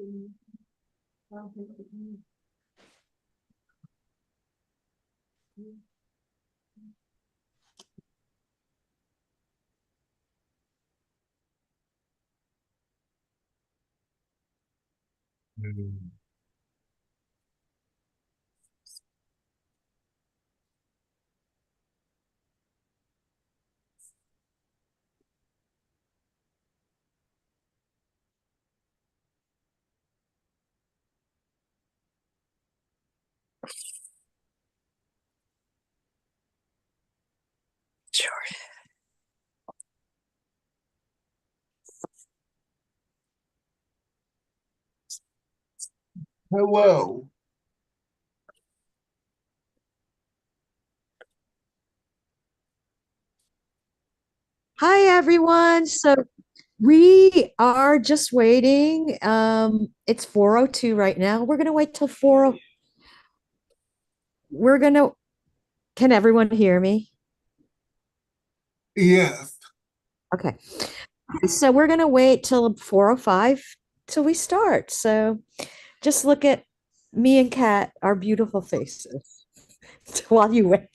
Mm. Sure. Hello. Hi, everyone. So we are just waiting. It's 4:02 right now. We're gonna wait till 4. We're gonna, can everyone hear me? Yes. Okay. So we're gonna wait till 4:05 till we start. So just look at me and Kat, our beautiful faces while you wait.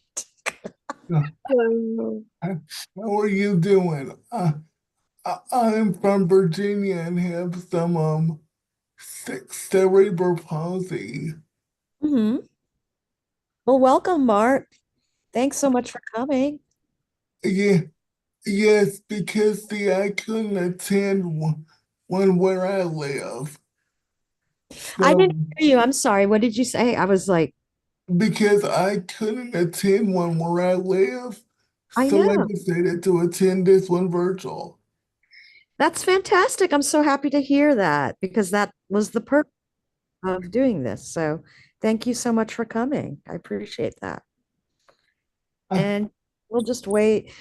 Hello. How are you doing? I'm from Virginia and have some cerebral palsy. Hmm. Well, welcome, Mark. Thanks so much for coming. Yeah, yes, because see, I couldn't attend one where I live. I So didn't hear you. I'm sorry. What did you say? I was like, because I couldn't attend one where I live, I so I know. decided to attend this one virtual. That's fantastic. I'm so happy to hear that because that was the purpose of doing this. So thank you so much for coming. I appreciate that. Uh, And we'll just wait.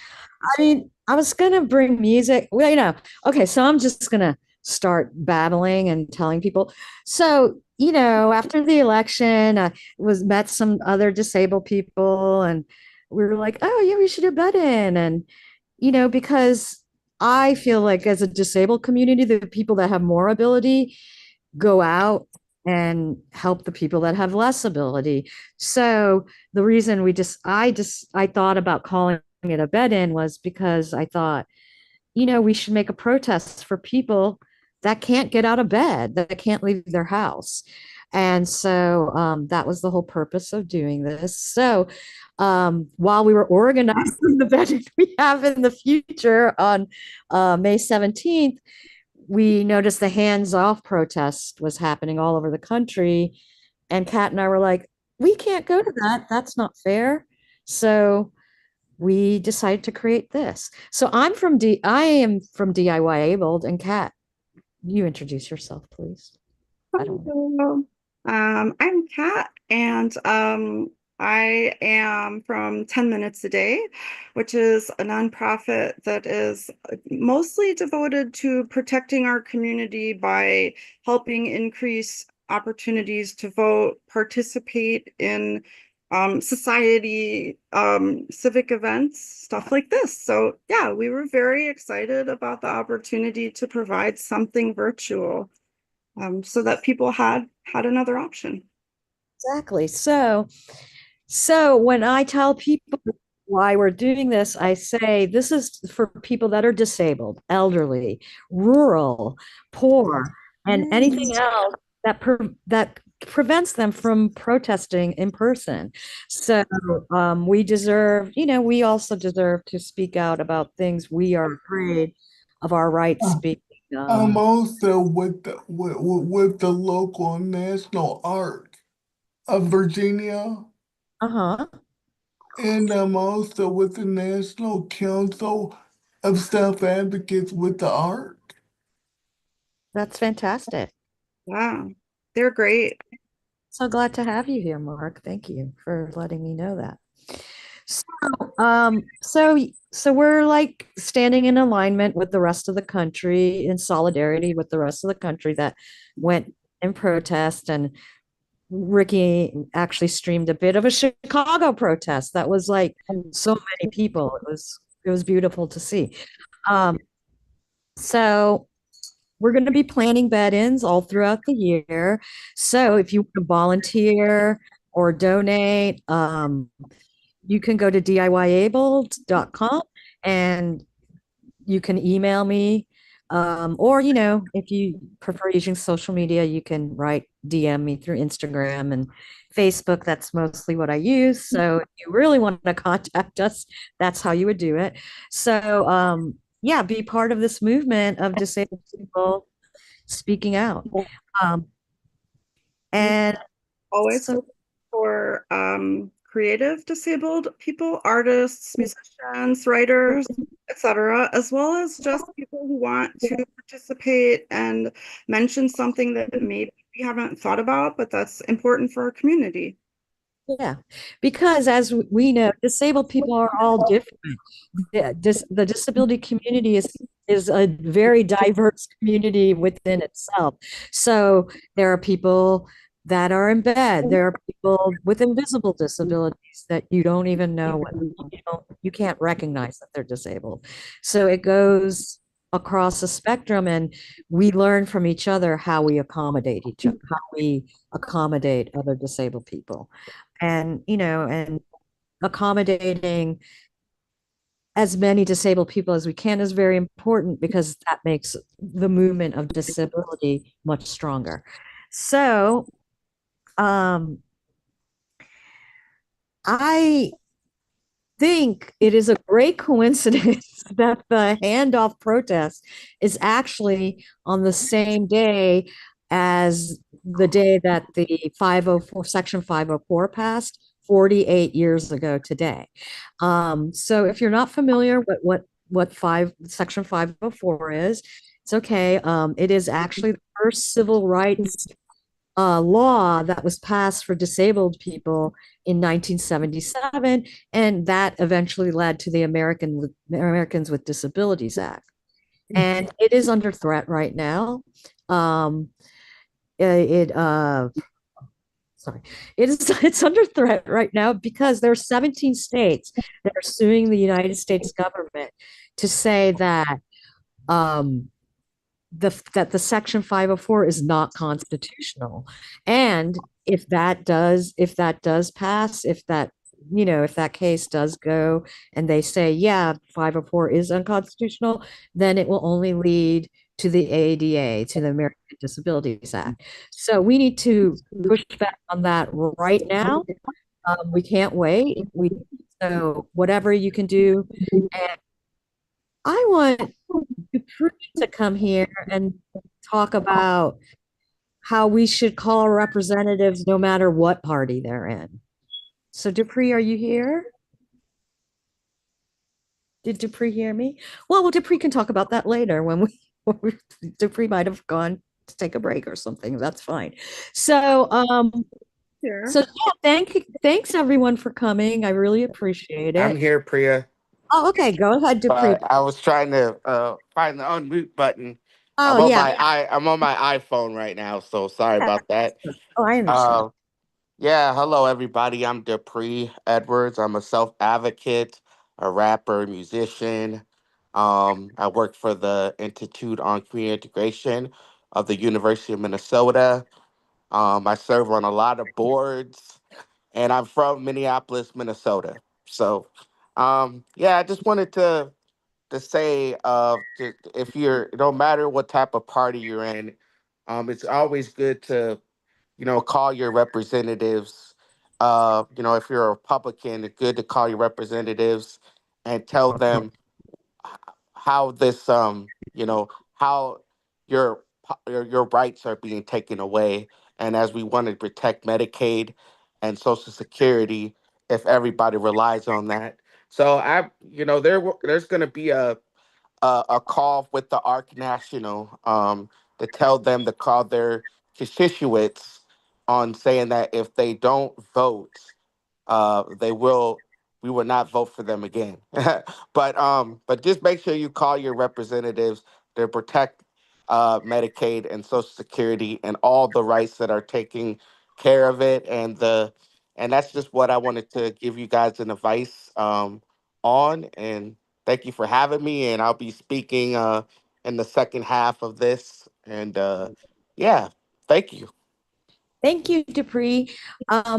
I mean, I was gonna bring music. Well, okay, so I'm just gonna start babbling and telling people. So, after the election, I was met some other disabled people, and we were like, oh yeah, we should do bed-in. And, because I feel like as a disabled community, the people that have more ability go out and help the people that have less ability. So the reason I thought about calling it a bed-in was because I thought, we should make a protest for people that can't get out of bed, that can't leave their house. And so that was the whole purpose of doing this. So while we were organizing the bed we have in the future on May 17th, we noticed the hands off protest was happening all over the country. And Kat and I were like, we can't go to that. That's not fair. So we decided to create this. So I am from DIYabled, and Kat, you introduce yourself, please. I don't know. Hello. I'm Kat, and I am from 10 Minutes a Day, which is a nonprofit that is mostly devoted to protecting our community by helping increase opportunities to vote, participate in society, civic events, stuff like this. So, yeah, we were very excited about the opportunity to provide something virtual so that people had another option. Exactly. So when I tell people why we're doing this, I say this is for people that are disabled, elderly, rural, poor, and anything Yes. else that prevents them from protesting in person. So we also deserve to speak out about things we are afraid of our rights uh, being. I'm also with with the local and national art of Virginia, Uh-huh. and I'm also with the National Council of Self Advocates with the art. That's fantastic. Wow, they're great. So glad to have you here, Mark. Thank you for letting me know that. So, so we're like standing in alignment with the rest of the country, in solidarity with the rest of the country that went in protest. And Ricky actually streamed a bit of a Chicago protest that was like so many people. It was beautiful to see. Um, so we're going to be planning bed-ins all throughout the year. So if you want to volunteer or donate, you can go to DIYabled.com and you can email me. Or, if you prefer using social media, you can DM me through Instagram and Facebook. That's mostly what I use. So if you really want to contact us, that's how you would do it. So, yeah, be part of this movement of disabled people speaking out. Um, and Always so, look for creative disabled people, artists, musicians, writers, etc., as well as just people who want to participate and mention something that maybe we haven't thought about, but that's important for our community. yeah, because as we know, disabled people are all different. The disability community is a very diverse community within itself. So there are people that are in bed. There are people with invisible disabilities that you don't even know you can't recognize that they're disabled. So it goes across the spectrum, and we learn from each other how we accommodate each other, how we accommodate other disabled people. And accommodating as many disabled people as we can is very important because that makes the movement of disability much stronger. So, um, I think it is a great coincidence that the handoff protest is actually on the same day as the day that the 504 Section 504 passed 48 years ago today. So if you're not familiar with what Section 504 is, it's okay. It is actually the first civil rights law that was passed for disabled people in 1977, and that eventually led to the Americans with Disabilities Act. And it is under threat right now. Um, it sorry, it's under threat right now because there are 17 states that are suing the United States government to say that um, the Section 504 is not constitutional. And if that does pass, if that case does go and they say, yeah, 504 is unconstitutional, then it will only lead to the ADA, to the American Disabilities Act. So we need to push back on that right now. We can't wait. So whatever you can do. And I want Dupree to come here and talk about how we should call representatives no matter what party they're in. So Dupree, are you here? Did Dupree hear me? Well, Dupree can talk about that later when we Dupree might have gone to take a break or something. That's fine. So Here. yeah, thanks everyone for coming. I really appreciate I'm it. here, Priya. Oh, okay, go ahead, Dupree. But I was trying to find the unmute button. Oh yeah. I'm on my iPhone right now, so sorry Yeah. about that. Oh, I understand. Uh, yeah, hello everybody. I'm Dupree Edwards. I'm a self advocate, a rapper, musician. I work for the Institute on Community Integration of the University of Minnesota. I serve on a lot of boards, and I'm from Minneapolis, Minnesota. So, yeah, I just wanted to say, if you're, no matter what type of party you're in, it's always good to, call your representatives. If you're a Republican, it's good to call your representatives and tell them how this how your rights are being taken away, and as we want to protect Medicaid and Social Security, if everybody relies on that. So there's going to be a call with the ARC National, to tell them to call their constituents on saying that if they don't vote, they will we will not vote for them again. But just make sure you call your representatives to protect Medicaid and Social Security and all the rights that are taking care of it. And that's just what I wanted to give you guys an advice on. And thank you for having me. And I'll be speaking in the second half of this And yeah, thank you. Thank you, Dupree.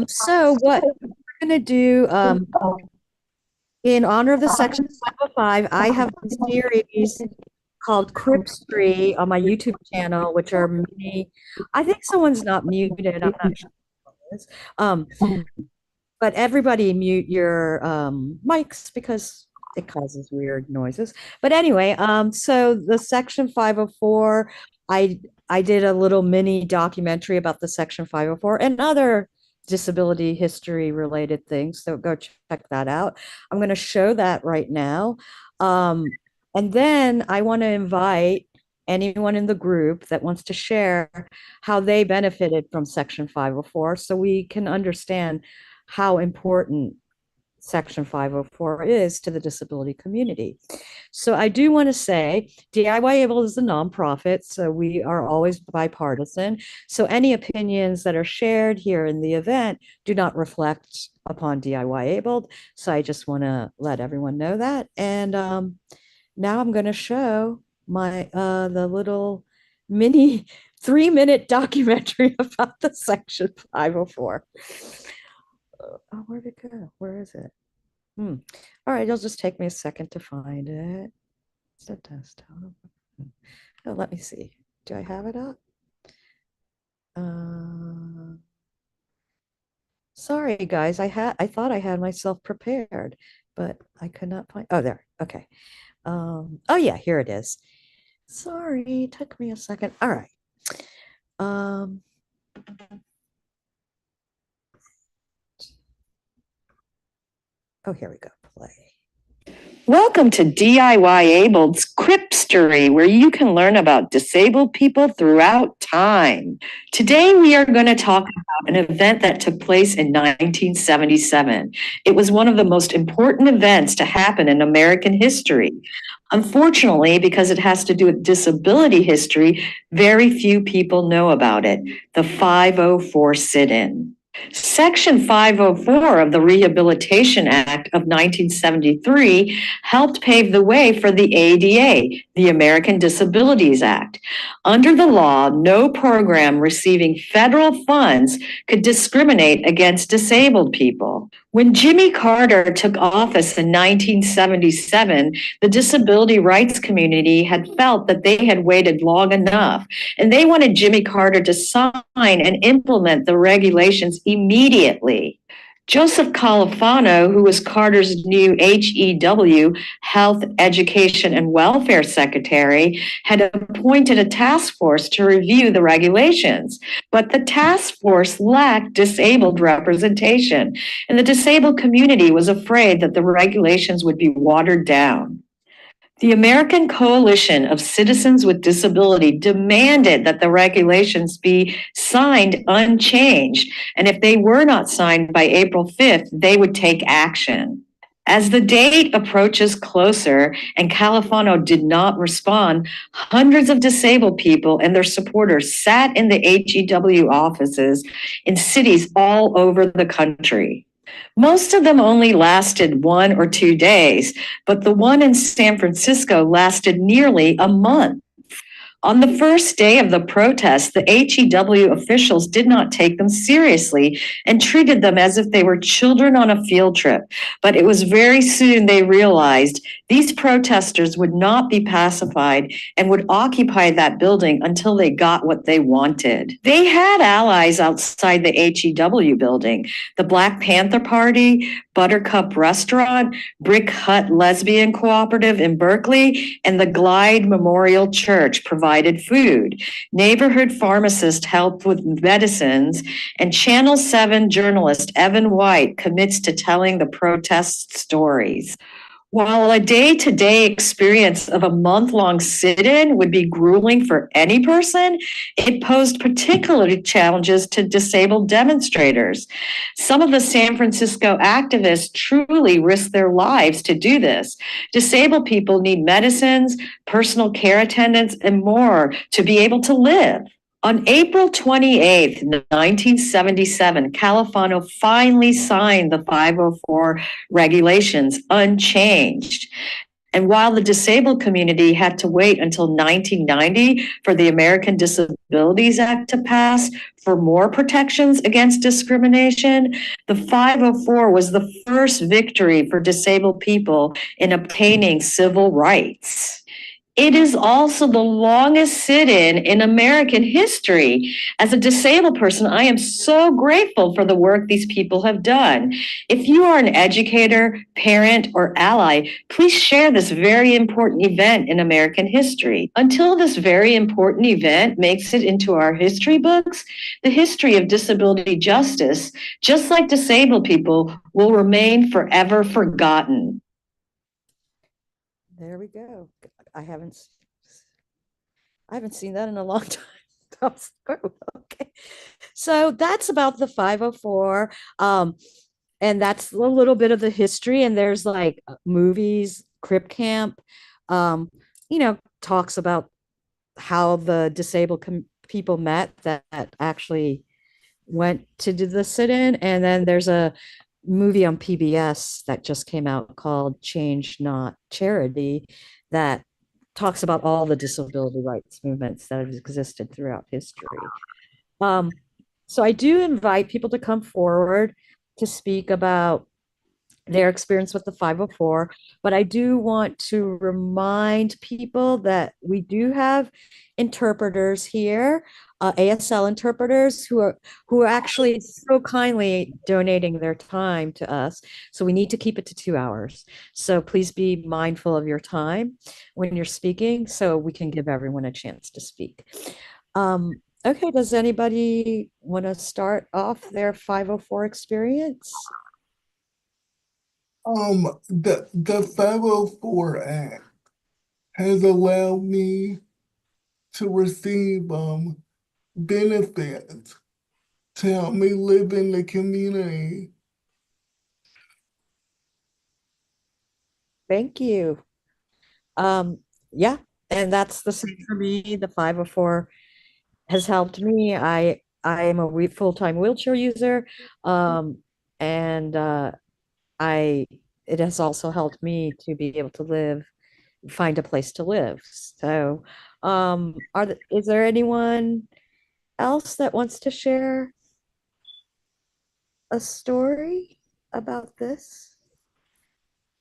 So what we're going to do in honor of the Section 505, I have a series called Cripstry on my YouTube channel, which are many. I think someone's not muted. I'm not sure who it is. But everybody mute your mics because it causes weird noises. But anyway, so the Section 504, I did a little mini documentary about the Section 504 and other disability history related things. So go check that out. I'm going to show that right now. And then I want to invite anyone in the group that wants to share how they benefited from Section 504 so we can understand how important Section 504 is to the disability community. So I do want to say DIYabled is a nonprofit, so we are always bipartisan. So any opinions that are shared here in the event do not reflect upon DIYabled. So I just want to let everyone know that. And now I'm going to show my the little mini 3-minute documentary about the Section 504. Oh, where'd it go? Where is it? All right, it'll just take me a second to find it. It's a desktop. Oh, let me see. Do I have it up? Sorry, guys. I thought I had myself prepared, but I could not find. Oh, there. Okay. Oh yeah, here it is. Sorry, it took me a second. All right. Oh, here we go. Play. Welcome to DIYabled's Cripstory, where you can learn about disabled people throughout time. Today, we are going to talk about an event that took place in 1977. It was one of the most important events to happen in American history. Unfortunately, because it has to do with disability history, very few people know about it, the 504 sit-in. Section 504 of the Rehabilitation Act of 1973 helped pave the way for the ADA, the American Disabilities Act. Under the law, no program receiving federal funds could discriminate against disabled people. When Jimmy Carter took office in 1977, the disability rights community had felt that they had waited long enough, and they wanted Jimmy Carter to sign and implement the regulations immediately. Joseph Califano, who was Carter's new HEW, Health, Education, and Welfare Secretary, had appointed a task force to review the regulations. But the task force lacked disabled representation, and the disabled community was afraid that the regulations would be watered down. The American Coalition of Citizens with Disability demanded that the regulations be signed unchanged, and if they were not signed by April 5th, they would take action. As the date approaches closer and Califano did not respond, hundreds of disabled people and their supporters sat in the HEW offices in cities all over the country. Most of them only lasted 1 or 2 days, but the one in San Francisco lasted nearly a month. On the first day of the protest, the HEW officials did not take them seriously and treated them as if they were children on a field trip. But it was very soon they realized these protesters would not be pacified and would occupy that building until they got what they wanted. They had allies outside the HEW building: the Black Panther Party, Buttercup Restaurant, Brick Hut Lesbian Cooperative in Berkeley, and the Glide Memorial Church provided food. Neighborhood pharmacist helped with medicines, and Channel 7 journalist Evan White commits to telling the protest stories. While a day-to-day experience of a month-long sit-in would be grueling for any person, it posed particular challenges to disabled demonstrators. Some of the San Francisco activists truly risked their lives to do this. Disabled people need medicines, personal care attendants, and more to be able to live. On April 28, 1977, Califano finally signed the 504 regulations unchanged. And while the disabled community had to wait until 1990 for the American Disabilities Act to pass for more protections against discrimination, the 504 was the first victory for disabled people in obtaining civil rights. It is also the longest sit-in in American history. As a disabled person, I am so grateful for the work these people have done. If you are an educator, parent, or ally, please share this very important event in American history. Until this very important event makes it into our history books, the history of disability justice, just like disabled people, will remain forever forgotten. There we go. I haven't seen that in a long time. Okay. So that's about the 504. And that's a little bit of the history. And there's like movies, Crip Camp, talks about how the disabled people met that actually went to do the sit-in. And then there's a movie on PBS that just came out called Change Not Charity that talks about all the disability rights movements that have existed throughout history. So I do invite people to come forward to speak about their experience with the 504, but I do want to remind people that we do have interpreters here, ASL interpreters who are actually so kindly donating their time to us. So we need to keep it to 2 hours. So please be mindful of your time when you're speaking so we can give everyone a chance to speak. Okay, does anybody want to start off their 504 experience? The 504 Act has allowed me to receive benefits to help me live in the community. Thank you. Yeah, and that's the same for me. The 504 has helped me. I am a full-time wheelchair user, and it has also helped me to be able to find a place to live. So, is there anyone else that wants to share a story about this?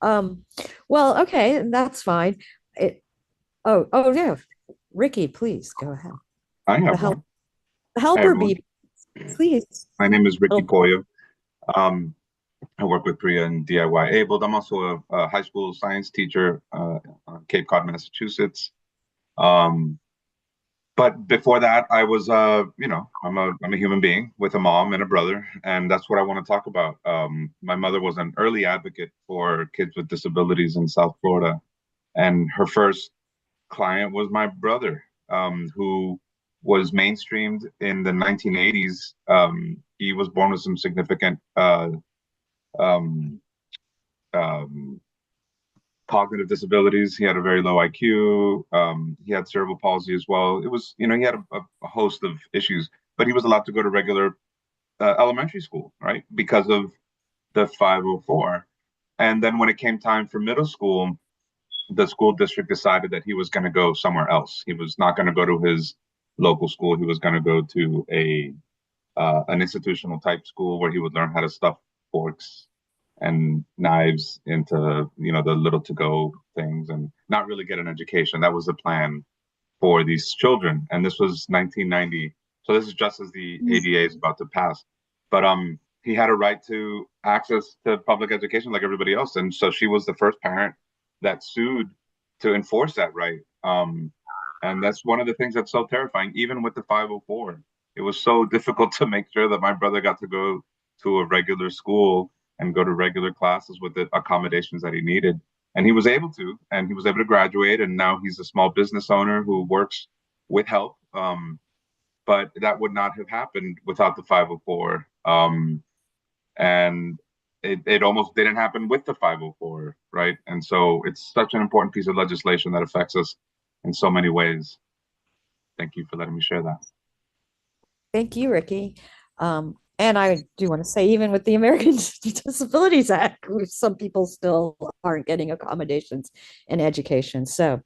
Well, okay, that's fine. Oh yeah, Ricky, please go ahead. I have one. The Hi, helper everyone. bee, please. My name is Ricky Oh, Poyo. I work with Priya and DIYabled. I'm also a high school science teacher on Cape Cod, Massachusetts. But before that, I was, I'm a human being with a mom and a brother, and that's what I want to talk about. My mother was an early advocate for kids with disabilities in South Florida, and her first client was my brother, who was mainstreamed in the 1980s. He was born with some significant um, um, cognitive disabilities. He had a very low IQ. He had cerebral palsy as well. It was, he had a host of issues, but he was allowed to go to regular elementary school, right? Because of the 504. And then when it came time for middle school, the school district decided that he was going to go somewhere else. He was not going to go to his local school. He was going to go to an institutional type school where he would learn how to stuff forks and knives into the little to go things and not really get an education. That was the plan for these children, and this was 1990. So this is just as the ADA is about to pass. But he had a right to access to public education like everybody else, and so she was the first parent that sued to enforce that right. And that's one of the things that's so terrifying. Even with the 504, it was so difficult to make sure that my brother got to go to a regular school and go to regular classes with the accommodations that he needed. And he was able to, and he was able to graduate. And now he's a small business owner who works with help. But that would not have happened without the 504. And it almost didn't happen with the 504, right? And so it's such an important piece of legislation that affects us in so many ways. Thank you for letting me share that. Thank you, Ricky. And I do want to say, even with the Americans with Disabilities Act, some people still aren't getting accommodations in education. So,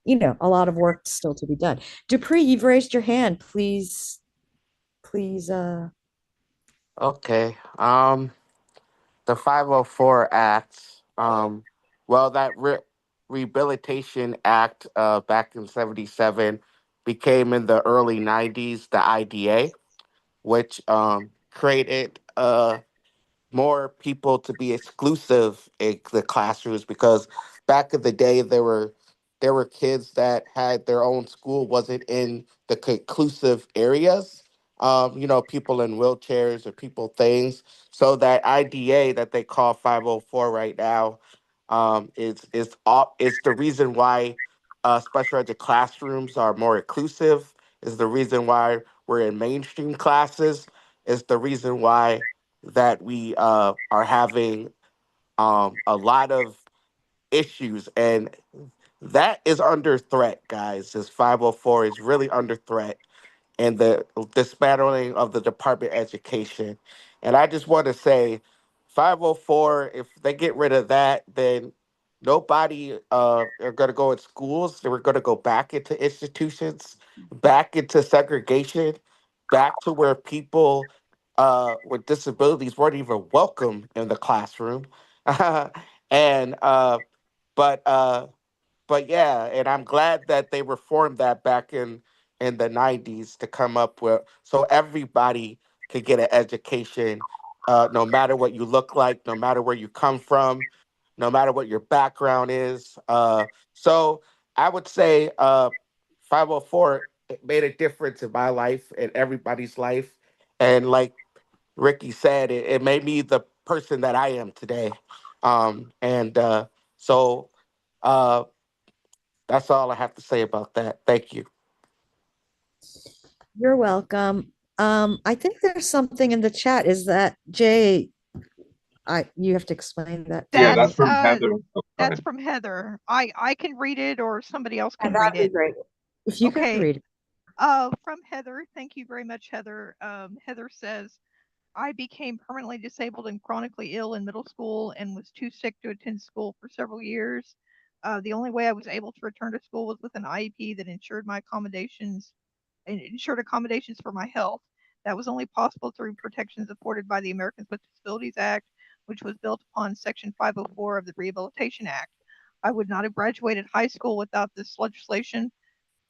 a lot of work still to be done. Dupree, you've raised your hand. Please. Okay. The 504 Act. Well, that Rehabilitation Act back in 77 became in the early 90s the IDA, which created more people to be exclusive in the classrooms because back in the day there were kids that had their own school wasn't in the conclusive areas. People in wheelchairs or people things. So that IDA that they call 504 right now is the reason why special ed classrooms are more inclusive. Is the reason why we're in mainstream classes. Is the reason why that we are having a lot of issues, and that is under threat, guys. This 504 is really under threat, and the dismantling of the Department of Education. And I just want to say, 504, if they get rid of that, then nobody are going to go in schools. They were going to go back into institutions, back into segregation, back to where people with disabilities weren't even welcome in the classroom. and but but yeah, and I'm glad that they reformed that back in the 90s to come up with so everybody could get an education, no matter what you look like, no matter where you come from, no matter what your background is. So I would say 504 made a difference in my life and everybody's life. And like Ricky said, it made me the person that I am today. And so uh, that's all I have to say about that. Thank you. You're welcome. I think there's something in the chat. Is that Jay? You have to explain that to Yeah, me. that's That's from Heather. Oh, go that's ahead. from Heather. I can read it or somebody else Yeah, can read that'd be it. great. If you could Okay. read it. From Heather. Thank you very much, Heather. Heather says, I became permanently disabled and chronically ill in middle school and was too sick to attend school for several years. The only way I was able to return to school was with an IEP that ensured accommodations for my health. That was only possible through protections afforded by the Americans with Disabilities Act, which was built upon Section 504 of the Rehabilitation Act. I would not have graduated high school without this legislation.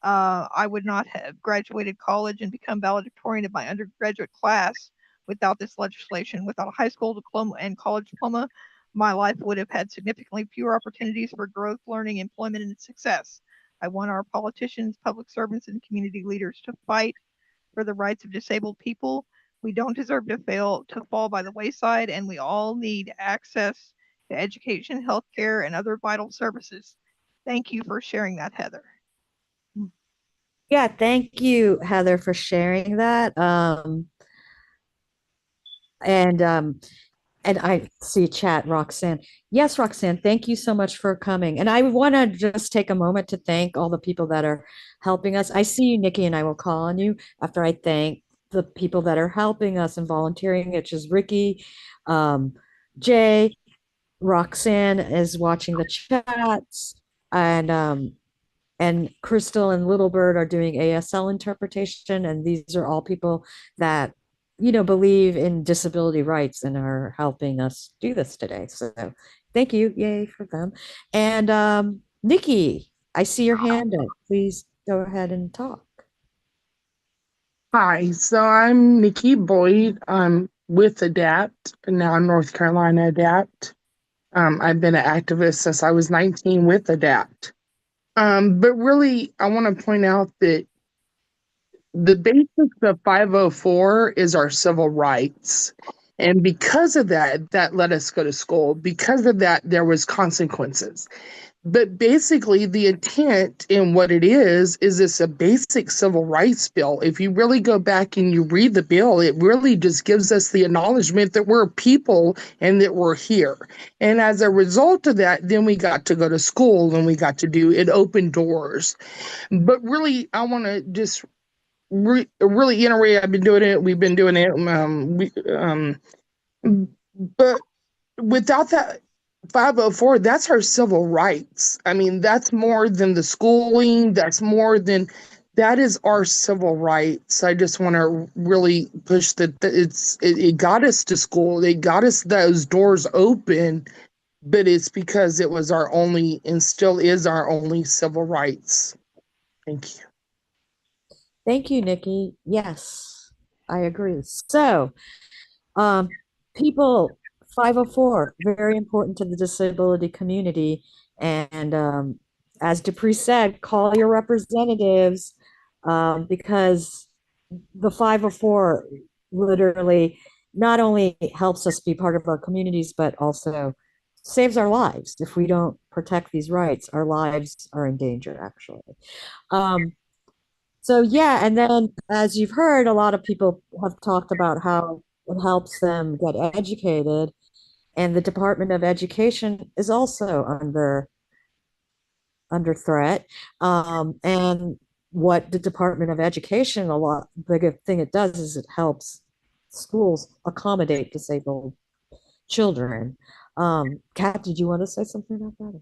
I would not have graduated college and become valedictorian of my undergraduate class without this legislation. Without a high school diploma and college diploma, my life would have had significantly fewer opportunities for growth, learning, employment, and success. I want our politicians, public servants, and community leaders to fight for the rights of disabled people. We don't deserve to fall by the wayside, and we all need access to education, healthcare, and other vital services. Thank you for sharing that, Heather. Yeah, thank you, Heather, for sharing that. And I see chat, Roxanne. Yes, Roxanne, thank you so much for coming. And I want to just take a moment to thank all the people that are helping us. I see you, Nikki, and I will call on you after I thank the people that are helping us and volunteering, which is Ricky, Jay, Roxanne is watching the chats, and Crystal and Little Bird are doing ASL interpretation. And these are all people that, believe in disability rights and are helping us do this today. So thank you. Yay for them. And Nikki, I see your hand up. Please go ahead and talk. Hi, so I'm Nikki Boyd. I'm with ADAPT, and now I'm North Carolina ADAPT. I've been an activist since I was 19 with ADAPT. But really, I want to point out that the basics of 504 is our civil rights. And because of that, that let us go to school. Because of that, there was consequences. But basically, the intent in what it is it's a basic civil rights bill. If you really go back and you read the bill, it really just gives us the acknowledgement that we're people and that we're here. And as a result of that, then we got to go to school and we got to do it, opened doors. But really, I want to just really integrated. I've been doing it. We've been doing it. But without that 504, that's our civil rights. I mean, that's more than the schooling. That is our civil rights. I just want to really push that it got us to school. It got us those doors open, but it's because it was our only and still is our only civil rights. Thank you. Thank you, Nikki. Yes, I agree. So, um, people 504, very important to the disability community. And as Dupree said, call your representatives because the 504 literally not only helps us be part of our communities, but also saves our lives. If we don't protect these rights, our lives are in danger, actually. Um, so yeah, and then as you've heard, a lot of people have talked about how it helps them get educated, and the Department of Education is also under threat. And what the Department of Education, a lot bigger thing it does is it helps schools accommodate disabled children. Kat, did you want to say something about that?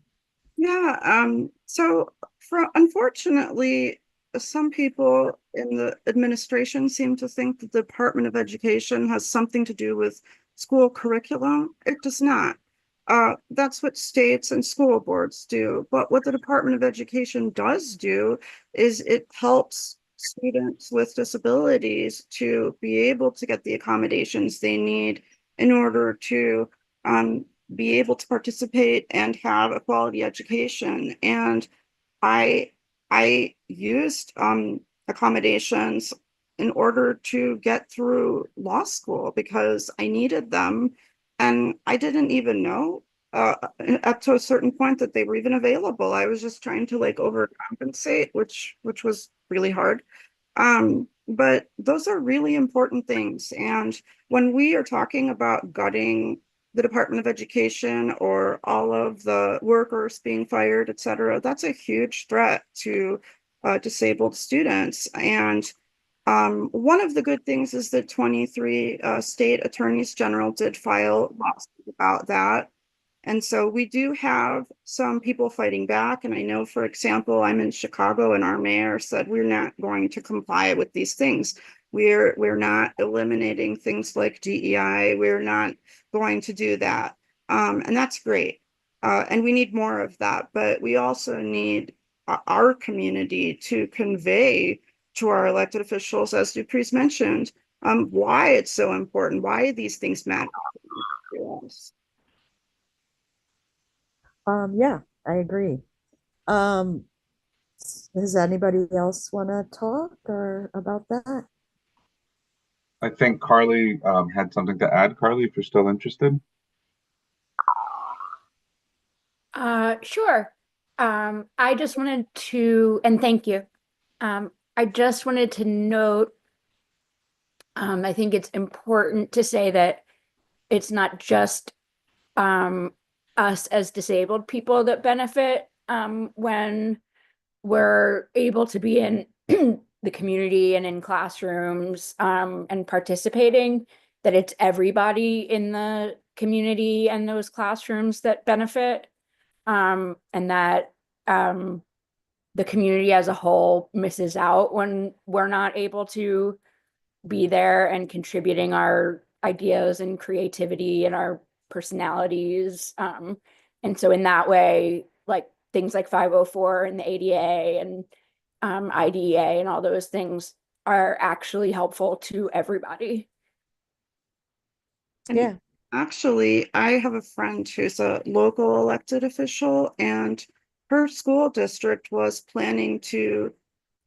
Yeah, so unfortunately, some people in the administration seem to think the Department of Education has something to do with school curriculum. It does not. That's what states and school boards do. But what the Department of Education does do is it helps students with disabilities to be able to get the accommodations they need in order to be able to participate and have a quality education. And I I used accommodations in order to get through law school because I needed them, and I didn't even know uh, up to a certain point that they were even available. I was just trying to like overcompensate, which was really hard. But those are really important things. And when we are talking about gutting the Department of Education or all of the workers being fired, et cetera, that's a huge threat to disabled students. And one of the good things is that 23 state attorneys general did file lawsuits about that. And so we do have some people fighting back. And I know, for example, I'm in Chicago and our mayor said we're not going to comply with these things. We're not eliminating things like DEI. We're not going to do that. And that's great. And we need more of that. But we also need our community to convey to our elected officials, as Dupree's mentioned, why it's so important, why these things matter to us. Yeah, I agree. Um, does anybody else want to talk or about that? I think Carly had something to add. Carly, if you're still interested. Sure. I just wanted to, and thank you. I just wanted to note, I think it's important to say that it's not just us as disabled people that benefit when we're able to be in the community and in classrooms and participating, that it's everybody in the community and those classrooms that benefit, and that the community as a whole misses out when we're not able to be there and contributing our ideas and creativity and our personalities. And so in that way, like things like 504 and the ADA and IDEA and all those things are actually helpful to everybody. Yeah. Actually, I have a friend who's a local elected official, and her school district was planning to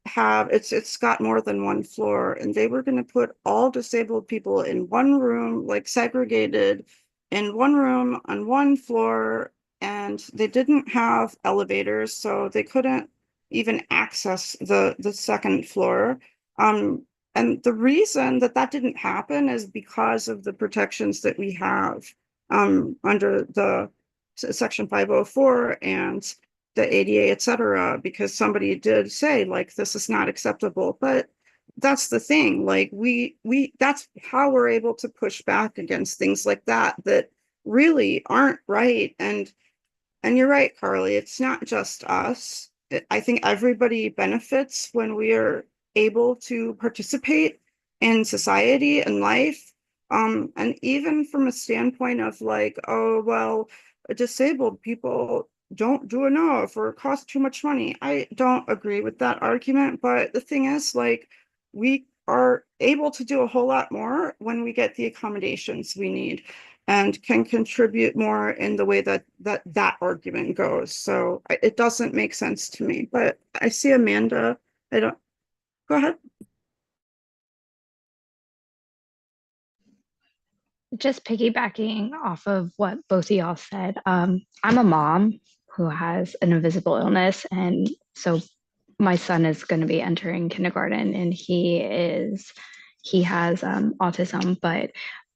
have it's got more than one floor, and they were going to put all disabled people in one room, like segregated in one room on one floor, and they didn't have elevators, so they couldn't even access the second floor. And the reason that that didn't happen is because of the protections that we have under the section 504 and the ADA, et cetera, because somebody did say like this is not acceptable. But that's the thing. Like that's how we're able to push back against things like that that really aren't right. And you're right, Carly, it's not just us. I think everybody benefits when we are able to participate in society and life. And even from a standpoint of like, oh, well, disabled people don't do enough or cost too much money. I don't agree with that argument. But the thing is, like, we are able to do a whole lot more when we get the accommodations we need and can contribute more in the way that argument goes. So it doesn't make sense to me. But I see Amanda. I don't. Go ahead. Just piggybacking off of what both of y'all said, I'm a mom who has an invisible illness, and so my son is going to be entering kindergarten, and he has autism, but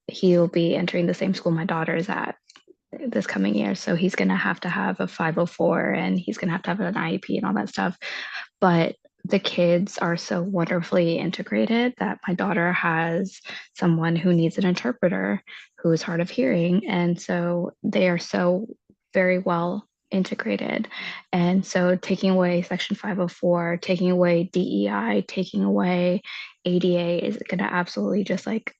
he'll be entering the same school my daughter is at this coming year. So he's going to have a 504, and he's going to have an IEP and all that stuff. But the kids are so wonderfully integrated that my daughter has someone who needs an interpreter who is hard of hearing. And so they are so very well integrated. And so taking away Section 504, taking away DEI, taking away ADA is going to absolutely just like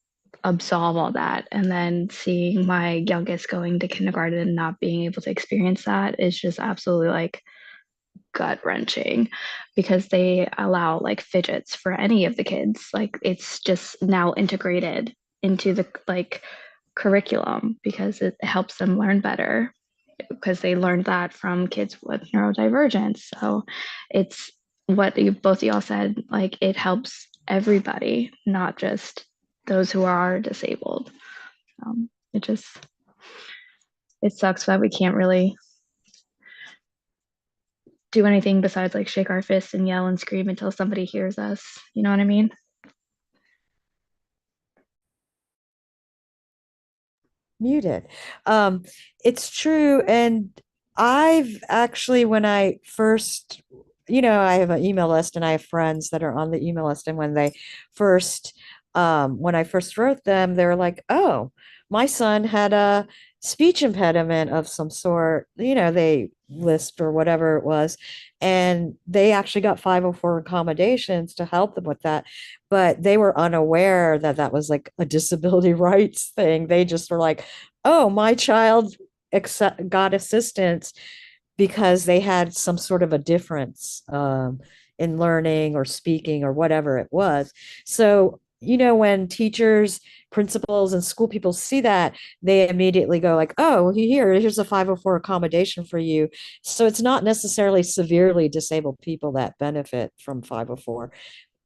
absolve all that. And then seeing my youngest going to kindergarten and not being able to experience that is just absolutely like gut wrenching, because they allow like fidgets for any of the kids. Like it's just now integrated into the like curriculum because it helps them learn better, because they learned that from kids with neurodivergence. So it's what you both of y'all said, like it helps everybody, not just those who are disabled. It just, it sucks that we can't really do anything besides like shake our fists and yell and scream until somebody hears us. You know what I mean? Muted. It's true. And I've actually, when I first, I have an email list and I have friends that are on the email list. And when I first wrote them, they were like, oh, my son had a speech impediment of some sort, they lisp or whatever it was. And they actually got 504 accommodations to help them with that. But they were unaware that that was like a disability rights thing. They just were like, oh, my child got assistance because they had some sort of a difference in learning or speaking or whatever it was. So, when teachers, principals, and school people see that, they immediately go like, oh, here's a 504 accommodation for you. So it's not necessarily severely disabled people that benefit from 504.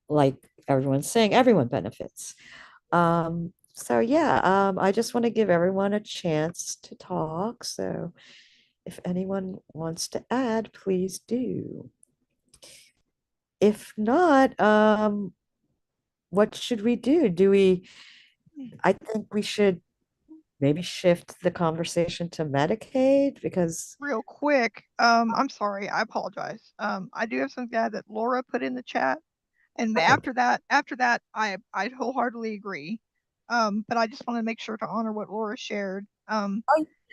Like everyone's saying, everyone benefits. So yeah, I just want to give everyone a chance to talk. So if anyone wants to add, please do. If not, what should we do? I think we should maybe shift the conversation to Medicaid because Real quick, I'm sorry, I apologize. I do have something to add that Laura put in the chat. And okay. after that, I wholeheartedly agree. But I just want to make sure to honor what Laura shared. Oh,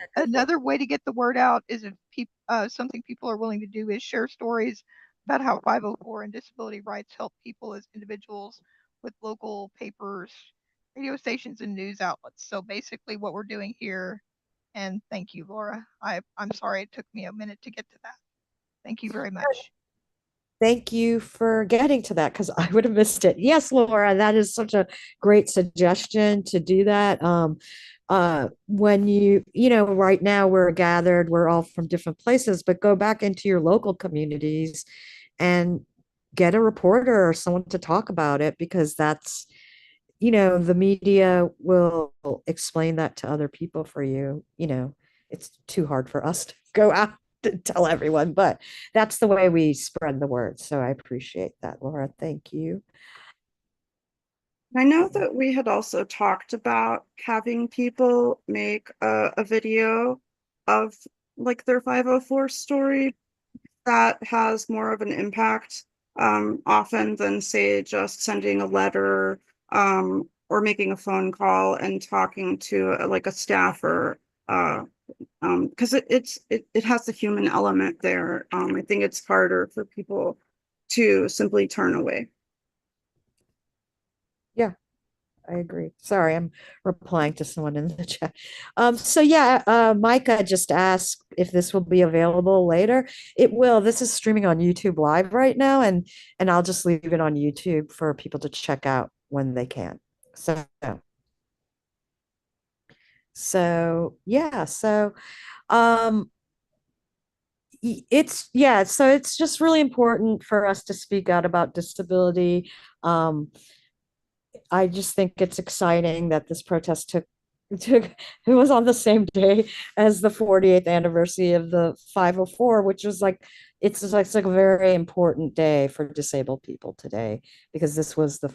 yeah, Another way to get the word out is if something people are willing to do is share stories about how 504 and disability rights help people as individuals with local papers, radio stations, and news outlets. So basically, what we're doing here. And thank you, Laura. I'm sorry it took me a minute to get to that. Thank you very much. Thank you for getting to that because I would have missed it. Yes, Laura, that is such a great suggestion to do that. When right now we're gathered, we're all from different places, but go back into your local communities and get a reporter or someone to talk about it because that's, the media will explain that to other people for you. It's too hard for us to go out to tell everyone, but that's the way we spread the word. So I appreciate that, Laura. Thank you. I know that we had also talked about having people make a video of like their 504 story that has more of an impact often than say just sending a letter or making a phone call and talking to like a staffer. Because it has the human element there. I think it's harder for people to simply turn away. Yeah, I agree. Sorry, I'm replying to someone in the chat. So yeah, Micah just asked if this will be available later. It will. This is streaming on YouTube Live right now, and I'll just leave it on YouTube for people to check out when they can. So yeah, so um it's yeah, so it's just really important for us to speak out about disability. Um, I just think it's exciting that this protest took it was on the same day as the 48th anniversary of the 504, which was like it's like a very important day for disabled people today because this was the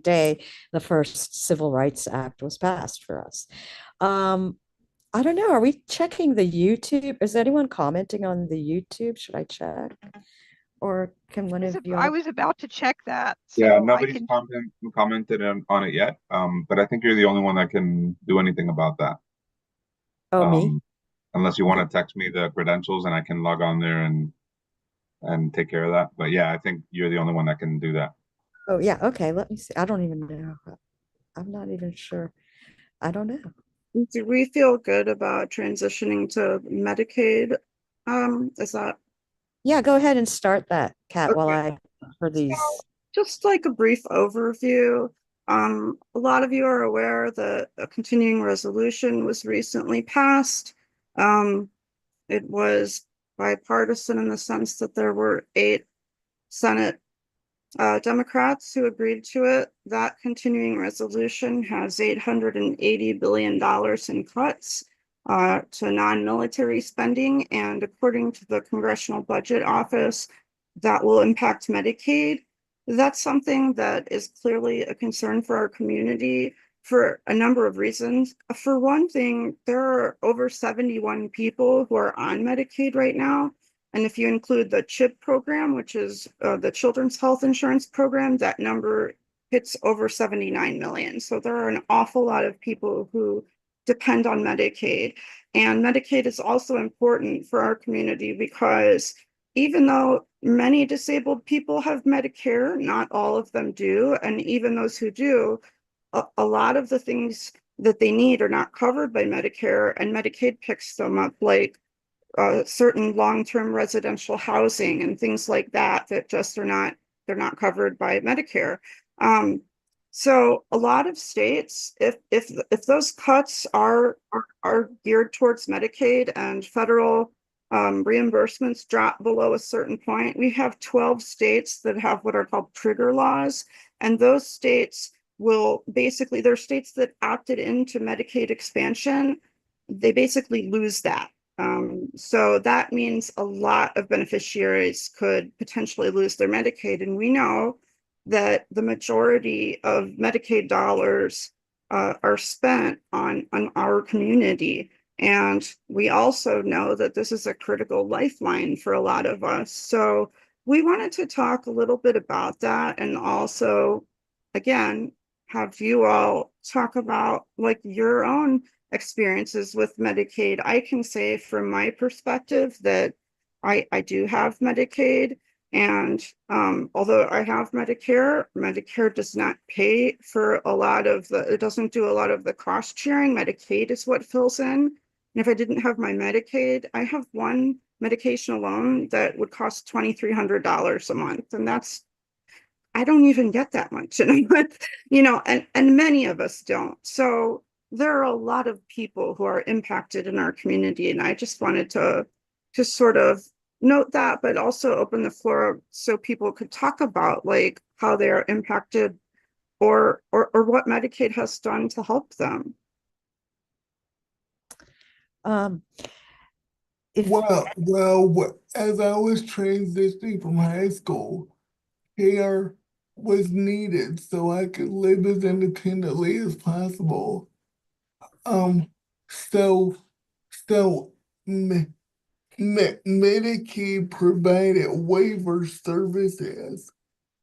day the first Civil Rights Act was passed for us. Um, I don't know. Are we checking the YouTube? Is anyone commenting on the YouTube? Should I check? Or can one of you I all? was about to check that, Yeah, so I nobody's can. commented on it yet. But I think you're the only one that can do anything about that. Oh, me? Unless you want to text me the credentials and I can log on there and take care of that. But yeah, I think you're the only one that can do that. Oh, yeah. Okay. Let me see. I don't even know. I'm not even sure. I don't know. Do we feel good about transitioning to Medicaid? Is that Yeah, go ahead and start that, Kat, while okay? I for these. Just like a brief overview. A lot of you are aware that a continuing resolution was recently passed. It was bipartisan in the sense that there were 8 Senate Democrats who agreed to it. That continuing resolution has $880 billion in cuts to non-military spending. And according to the Congressional Budget Office, that will impact Medicaid. That's something that is clearly a concern for our community for a number of reasons. For one thing, there are over 71 people who are on Medicaid right now. And if you include the CHIP program, which is the Children's Health Insurance Program, that number hits over 79 million. So there are an awful lot of people who depend on Medicaid. And Medicaid is also important for our community because even though many disabled people have Medicare, not all of them do. And even those who do, a lot of the things that they need are not covered by Medicare, and Medicaid picks them up, like certain long-term residential housing and things like that that just they're not covered by Medicare. So a lot of states, if those cuts are geared towards Medicaid and federal reimbursements drop below a certain point, we have 12 states that have what are called trigger laws, and those states will basically, they're states that opted into Medicaid expansion. They basically lose that. So that means a lot of beneficiaries could potentially lose their Medicaid. And we know that the majority of Medicaid dollars are spent on our community. And we also know that this is a critical lifeline for a lot of us. So we wanted to talk a little bit about that and also, again, have you all talk about like your own experiences with Medicaid. I can say from my perspective that I do have Medicaid. And although I have Medicare, Medicare does not pay for a lot of it doesn't do a lot of the cost sharing. Medicaid is what fills in. And if I didn't have my Medicaid, I have one medication alone that would cost $2,300 a month. And I don't even get that much, and many of us don't. So there are a lot of people who are impacted in our community, and I just wanted to sort of note that, but also open the floor so people could talk about like how they are impacted or what Medicaid has done to help them. Um, if As I was transitioning from high school, care was needed so I could live as independently as possible. Um, so, so Medicaid provided waiver services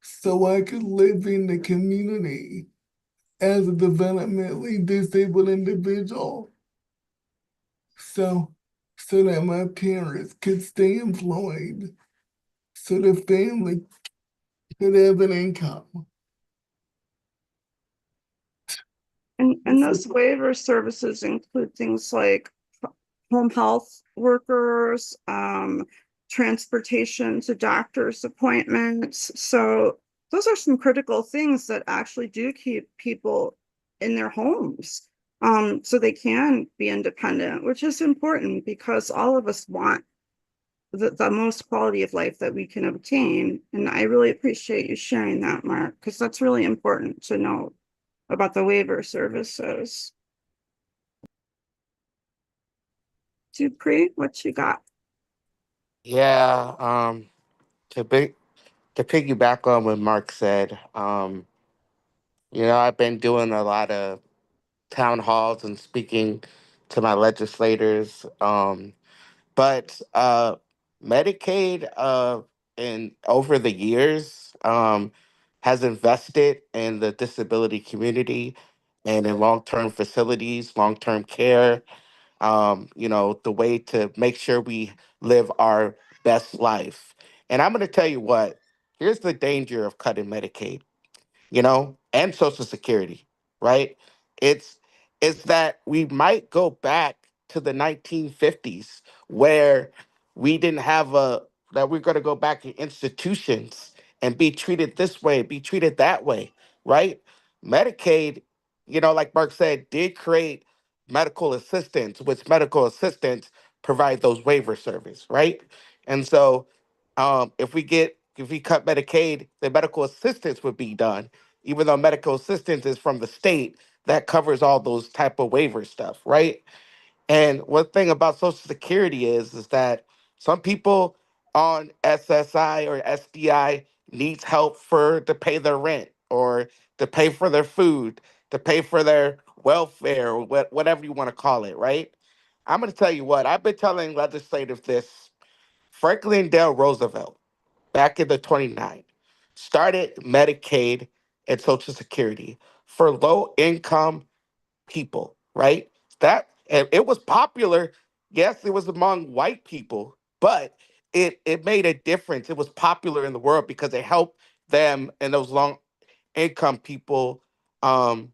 so I could live in the community as a developmentally disabled individual. So, so that my parents could stay employed, so the family could have an income. And those waiver services include things like home health workers, transportation to doctor's appointments. So those are some critical things that actually do keep people in their homes. So they can be independent, which is important because all of us want the most quality of life that we can obtain. And I really appreciate you sharing that, Mark, because that's really important to know about the waiver services. Dupree, what you got? Yeah, to big to piggyback on what Mark said, I've been doing a lot of town halls and speaking to my legislators. But Medicaid, in over the years, has invested in the disability community and in long-term facilities, long-term care. The way to make sure we live our best life. And I'm going to tell you what. Here's the danger of cutting Medicaid, and Social Security, right? It's it's that we might go back to the 1950s where we didn't have a that we're going to go back to institutions and be treated this way, be treated that way, right? Medicaid, like Mark said, did create medical assistance, which medical assistance provide those waiver service, right? And so if we cut Medicaid, the medical assistance would be done, even though medical assistance is from the state that covers all those type of waiver stuff, right? And one thing about Social Security is that some people on SSI or SDI needs help to pay their rent or to pay for their food, to pay for their welfare or whatever you want to call it, right? I'm going to tell you what, I've been telling legislators this. Franklin Delano Roosevelt, back in the 29, started Medicaid and Social Security for low income people, right? That and it was popular. Yes, it was among white people, but it made a difference. It was popular in the world because it helped them and those long income people um,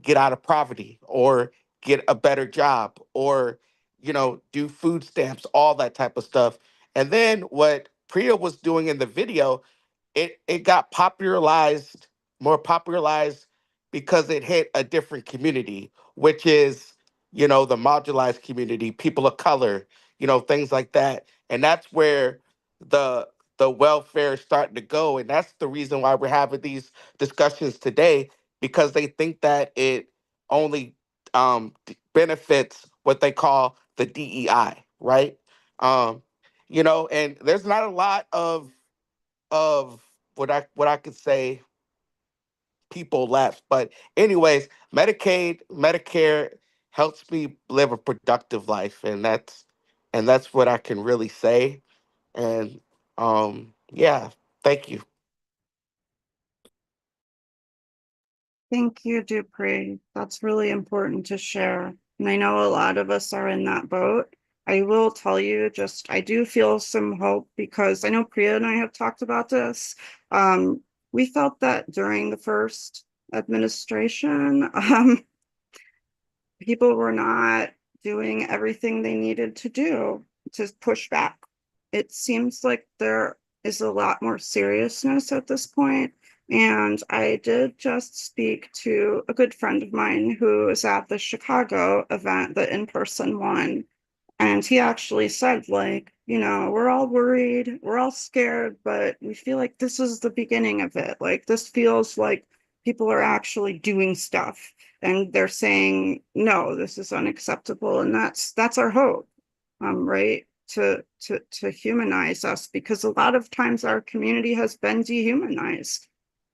get out of poverty or get a better job or do food stamps, all that type of stuff. And then what Priya was doing in the video, it got more popularized because it hit a different community, which is the marginalized community, people of color, things like that. And that's where the the welfare is starting to go, and that's the reason why we're having these discussions today, because they think that it only benefits what they call the DEI, right? Um, and there's not a lot of what I could say people left. But anyways, Medicaid, Medicare helps me live a productive life, and that's what I can really say. And yeah, thank you. Thank you, Dupree. That's really important to share. And I know a lot of us are in that boat. I will tell you, I do feel some hope because I know Priya and I have talked about this. We felt that during the first administration, people were not doing everything they needed to do to push back. It seems like there is a lot more seriousness at this point. And I did just speak to a good friend of mine who was at the Chicago event, the in-person one. And he actually said, like, we're all worried, we're all scared, but we feel like this is the beginning of it. Like, this feels like people are actually doing stuff and they're saying, no, this is unacceptable. And that's our hope, right? To humanize us, because a lot of times our community has been dehumanized.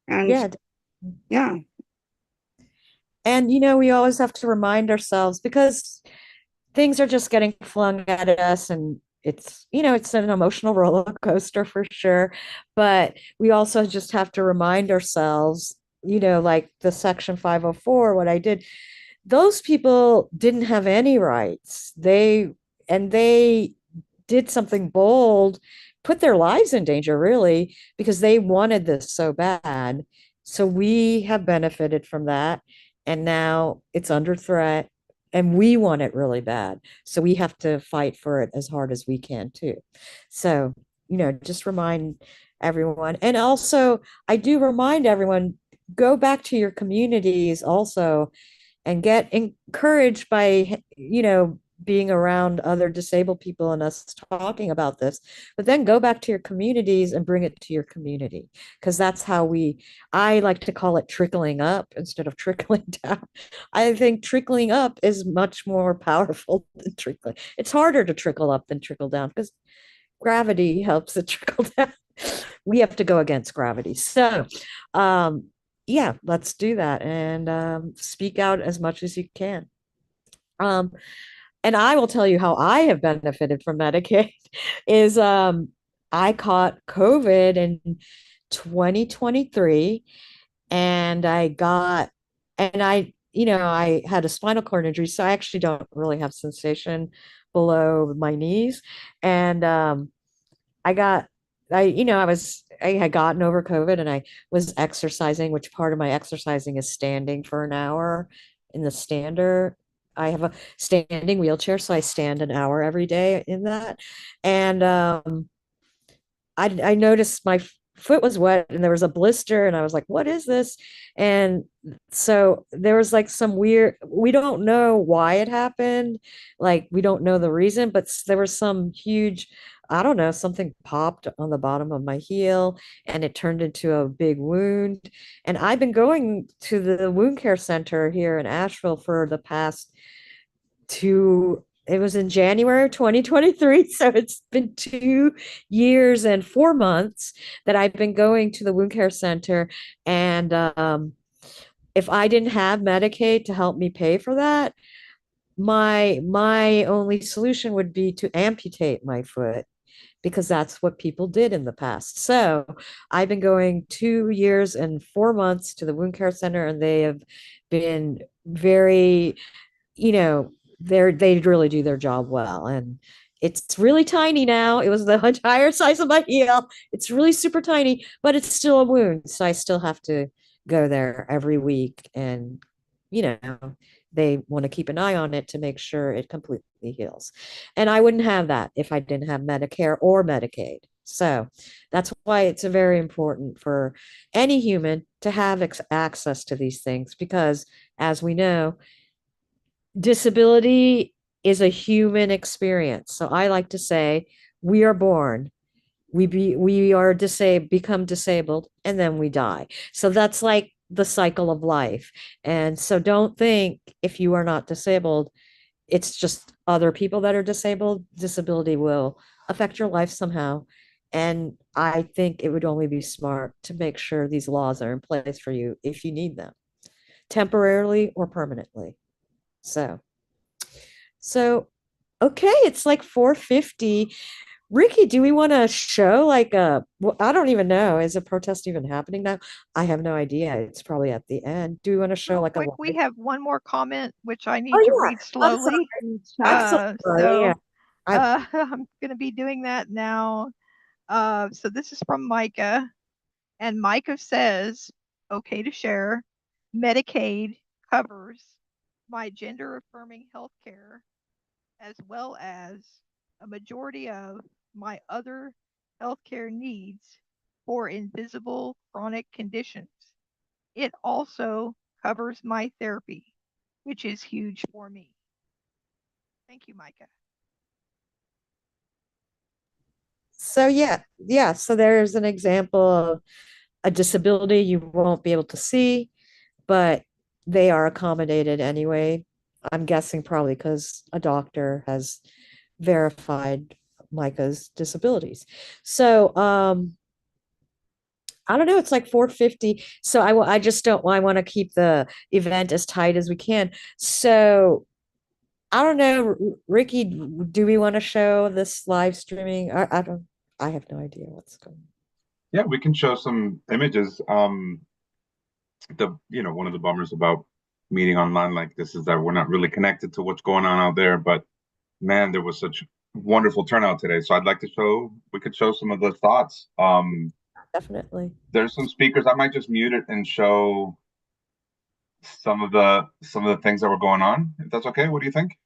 And Yeah. yeah, And, we always have to remind ourselves because things are just getting flung at us and it's, it's an emotional roller coaster for sure. But we also just have to remind ourselves, like the Section 504, what I did, those people didn't have any rights. They did something bold, put their lives in danger, really, because they wanted this so bad. So we have benefited from that. And now it's under threat and we want it really bad. So we have to fight for it as hard as we can too. So, just remind everyone. And also, I do remind everyone, go back to your communities also and get encouraged by, being around other disabled people and us talking about this, but then go back to your communities and bring it to your community, because that's how I like to call it trickling up instead of trickling down. I think trickling up is much more powerful than trickling. It's harder to trickle up than trickle down because gravity helps it trickle down. We have to go against gravity. So, yeah, let's do that and speak out as much as you can. And I will tell you how I have benefited from Medicaid is I caught COVID in 2023 and I had a spinal cord injury, so I actually don't really have sensation below my knees. And I got I had gotten over COVID and I was exercising, which part of my exercising is standing for an hour in the stander. I have a standing wheelchair, so I stand an hour every day in that. And I noticed my foot was wet and there was a blister and I was like, what is this? And so there was like some weird, we don't know why it happened. Like we don't know the reason, but there was some huge, I don't know, something popped on the bottom of my heel and it turned into a big wound. And I've been going to the wound care center here in Asheville for the past it was in January of 2023. So it's been 2 years and 4 months that I've been going to the wound care center. And if I didn't have Medicaid to help me pay for that, my only solution would be to amputate my foot because that's what people did in the past. So I've been going 2 years and 4 months to the wound care center, and they have been very, you know, they really do their job well. And it's really tiny now. It was the entire size of my heel. It's really super tiny, but it's still a wound. So I still have to go there every week. And, they want to keep an eye on it to make sure it completely heals. And I wouldn't have that if I didn't have Medicare or Medicaid. So that's why it's very important for any human to have access to these things because, as we know, disability is a human experience. So I like to say we are born, we are become disabled, and then we die. So that's like the cycle of life. And so don't think if you are not disabled, it's just other people that are disabled. Disability will affect your life somehow. And I think it would only be smart to make sure these laws are in place for you if you need them, temporarily or permanently. So, okay, it's like 4:50. Ricky, do we want to show well, I don't even know. Is a protest even happening now? I have no idea. It's probably at the end. Do we want to show Real like quick, a we have one more comment, which I need Oh to yeah. read I'm sorry. slowly. I'm so sorry. Yeah. I'm going to be doing that now. So this is from Micah. And Micah says, okay to share, Medicaid covers my gender affirming health care as well as a majority of my other healthcare needs for invisible chronic conditions. It also covers my therapy, which is huge for me. Thank you, Micah. So yeah. So there's an example of a disability you won't be able to see, but they are accommodated anyway. I'm guessing probably because a doctor has verified Micah's disabilities. So I don't know, it's like 4:50. So I just don't I want to keep the event as tight as we can. So I don't know, Ricky, do we want to show this live streaming? I have no idea what's going on. Yeah, we can show some images. One of the bummers about meeting online like this is that we're not really connected to what's going on out there. But man, there was such wonderful turnout today. So I'd like to we could show some of the thoughts. Definitely. There's some speakers. I might just mute it and show some of the things that were going on, if that's okay. What do you think?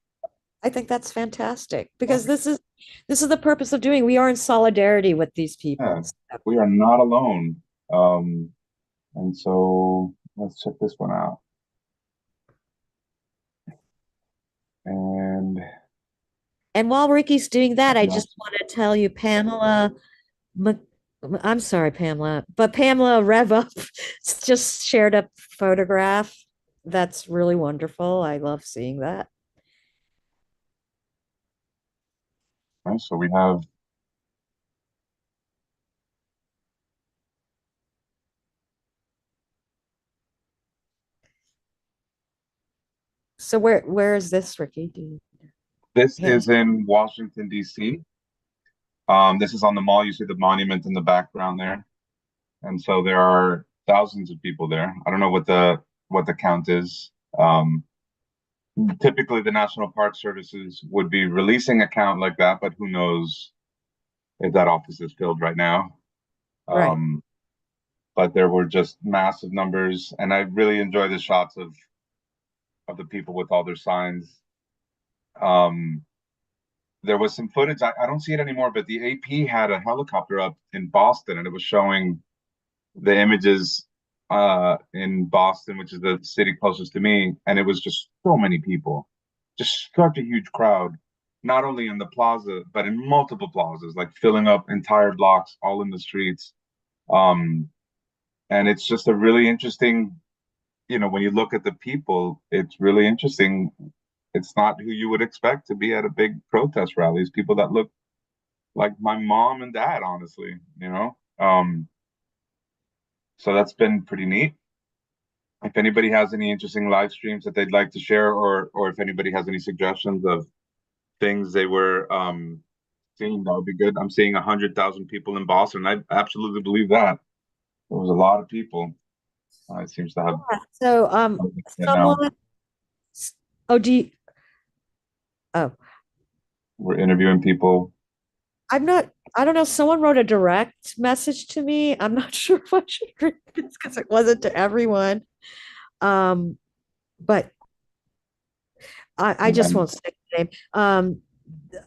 I think that's fantastic because this is the purpose of doing. We are in solidarity with these people. Yeah, we are not alone. And so let's check this one out. And while Ricky's doing that, I just want to tell you, I'm sorry, Pamela, but Pamela Rev Up just shared a photograph. That's really wonderful. I love seeing that. okay, so we have So where is this, Ricky? this is in Washington, D.C. This is on the mall. You see the monument in the background there. And so there are thousands of people there. I don't know what the count is. Typically the National Park Services would be releasing a count like that, but who knows if that office is filled right now. Right. But there were just massive numbers, and I really enjoy the shots of the people with all their signs. There was some footage. I don't see it anymore, but the AP had a helicopter up in Boston, and it was showing the images in Boston, which is the city closest to me, and it was just so many people, just such a huge crowd, not only in the plaza, but in multiple plazas, like filling up entire blocks, all in the streets. And it's just a really interesting, when you look at the people, it's really interesting. It's not who you would expect to be at a big protest rally. It's people that look like my mom and dad, honestly. So that's been pretty neat. If anybody has any interesting live streams that they'd like to share, or if anybody has any suggestions of things they were seeing, that would be good. I'm seeing 100,000 people in Boston. I absolutely believe that. There was a lot of people. It seems to have. So someone. Oh, oh. We're interviewing people. I don't know. Someone wrote a direct message to me. I'm not sure if I should read this because it wasn't to everyone. But I just won't say the name.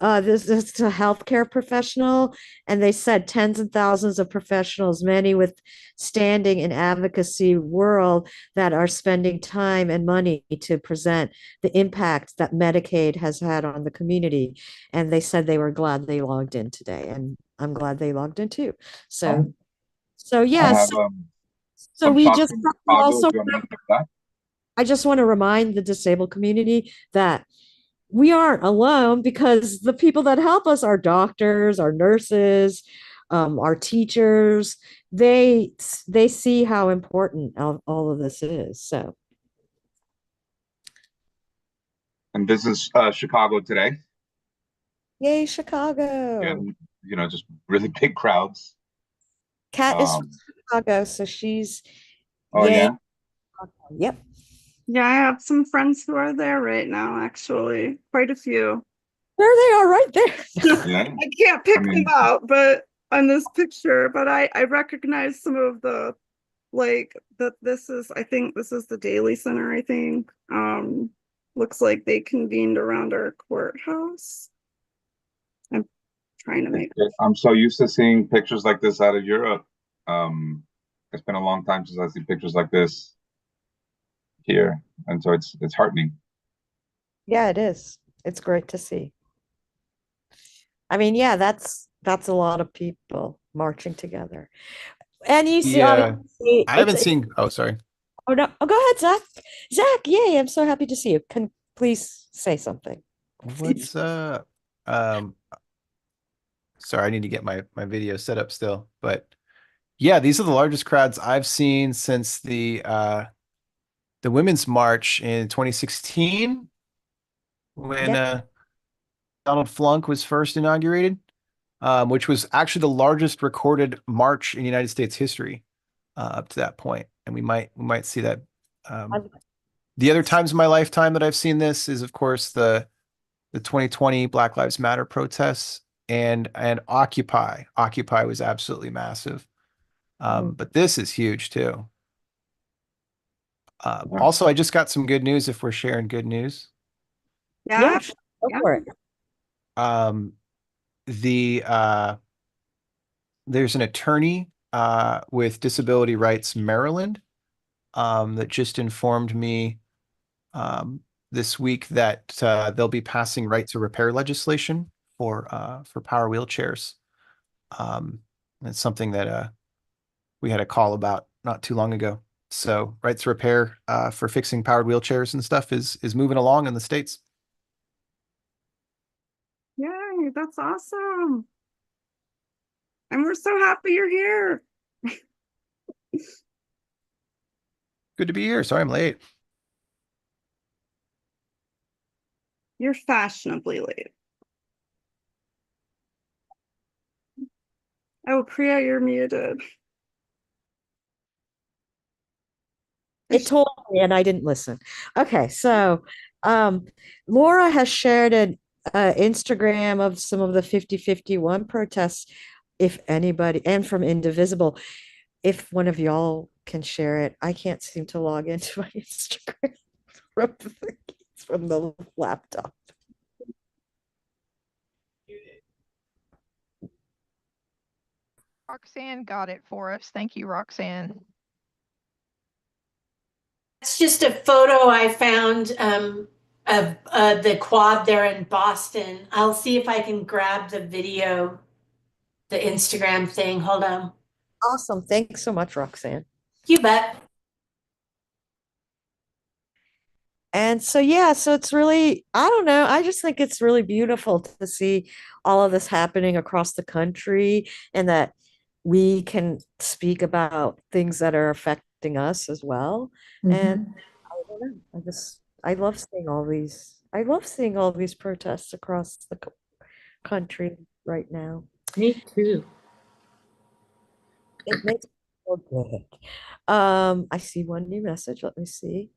This is a healthcare professional, and they said tens and thousands of professionals, many with standing in advocacy world, that are spending time and money to present the impact that Medicaid has had on the community. And they said they were glad they logged in today, and I'm glad they logged in too. So, yeah. So we just also. I just want to remind the disabled community that we aren't alone, because the people that help us are doctors, our nurses, our teachers. They see how important all of this is. So. And this is Chicago today. Yay, Chicago! And just really big crowds. Kat is from Chicago, so she's. Oh yay. yeah. Yep. Yeah, I have some friends who are there right now, actually. Quite a few. There they are, right there. Yeah. I can't pick them out, but on this picture, but I recognize some of the, like, I think this is the Daily Center, I think. Looks like they convened around our courthouse. I'm trying to make. I'm so used to seeing pictures like this out of Europe. It's been a long time since I see pictures like this here, and so it's heartening. Yeah, it is. It's great to see. I mean, yeah, that's a lot of people marching together. And you see, I haven't seen. Oh, sorry. Oh no! Oh, go ahead, Zach. Zach, yay! I'm so happy to see you. Can please say something? What's up? Sorry, I need to get my video set up still. But yeah, these are the largest crowds I've seen since the Women's March in 2016. when Yeah. Donald Flunk was first inaugurated, which was actually the largest recorded march in United States history up to that point. And we might see that. The other times in my lifetime that I've seen this is, of course, the 2020 Black Lives Matter protests and Occupy. Occupy was absolutely massive. But this is huge too. Also, I just got some good news if we're sharing good news. Yeah. Go for it. Um, the there's an attorney with Disability Rights Maryland that just informed me this week that they'll be passing right to repair legislation for power wheelchairs. It's something that we had a call about not too long ago. So right to repair for fixing powered wheelchairs and stuff is moving along in the States. Yay, that's awesome. And we're so happy you're here. Good to be here. Sorry I'm late. You're fashionably late. Oh, Priya, you're muted. It told me and I didn't listen. Okay, so Laura has shared an Instagram of some of the 5051 protests, if anybody, and from Indivisible. If one of y'all can share it, I can't seem to log into my Instagram from the laptop. Roxanne got it for us. Thank you, Roxanne. It's just a photo I found of the quad there in Boston. I'll see if I can grab the video, the Instagram thing. Hold on. Awesome. Thanks so much, Roxanne. You bet. And so, yeah, so it's really, I don't know, I just think it's really beautiful to see all of this happening across the country and that we can speak about things that are affecting us as well. And I don't know, I love seeing all these protests across the country right now. Me too. It makes me feel good. I see one new message. Let me see.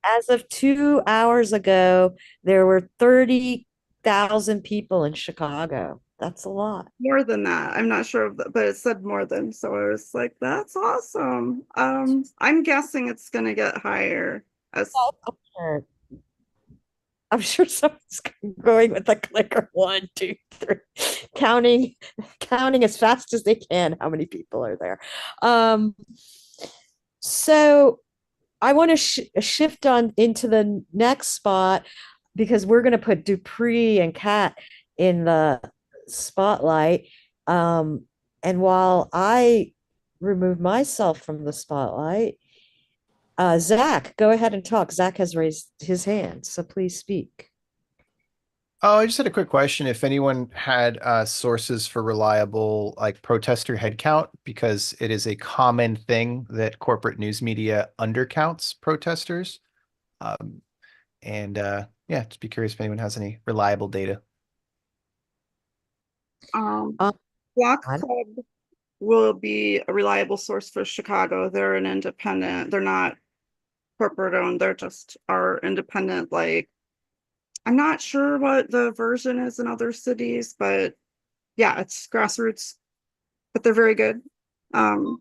As of 2 hours ago, there were 30,000 people in Chicago. That's a lot. More than that. I'm not sure, but it said more than. So I was like, that's awesome. I'm guessing it's going to get higher. I'm sure someone's going with a clicker 1, 2, 3, counting as fast as they can. How many people are there? So I want to shift on into the next spot because we're going to put Dupree and Kat in the spotlight. And while I remove myself from the spotlight, Zach, go ahead and talk. Zach has raised his hand, so please speak. Oh, I just had a quick question. If anyone had sources for reliable like protester headcount, because it is a common thing that corporate news media undercounts protesters. Yeah, just be curious if anyone has any reliable data. Block Club will be a reliable source for Chicago. They're an independent. They're not corporate owned. They're just our independent. Like, I'm not sure what the version is in other cities, but yeah, it's grassroots, but they're very good. For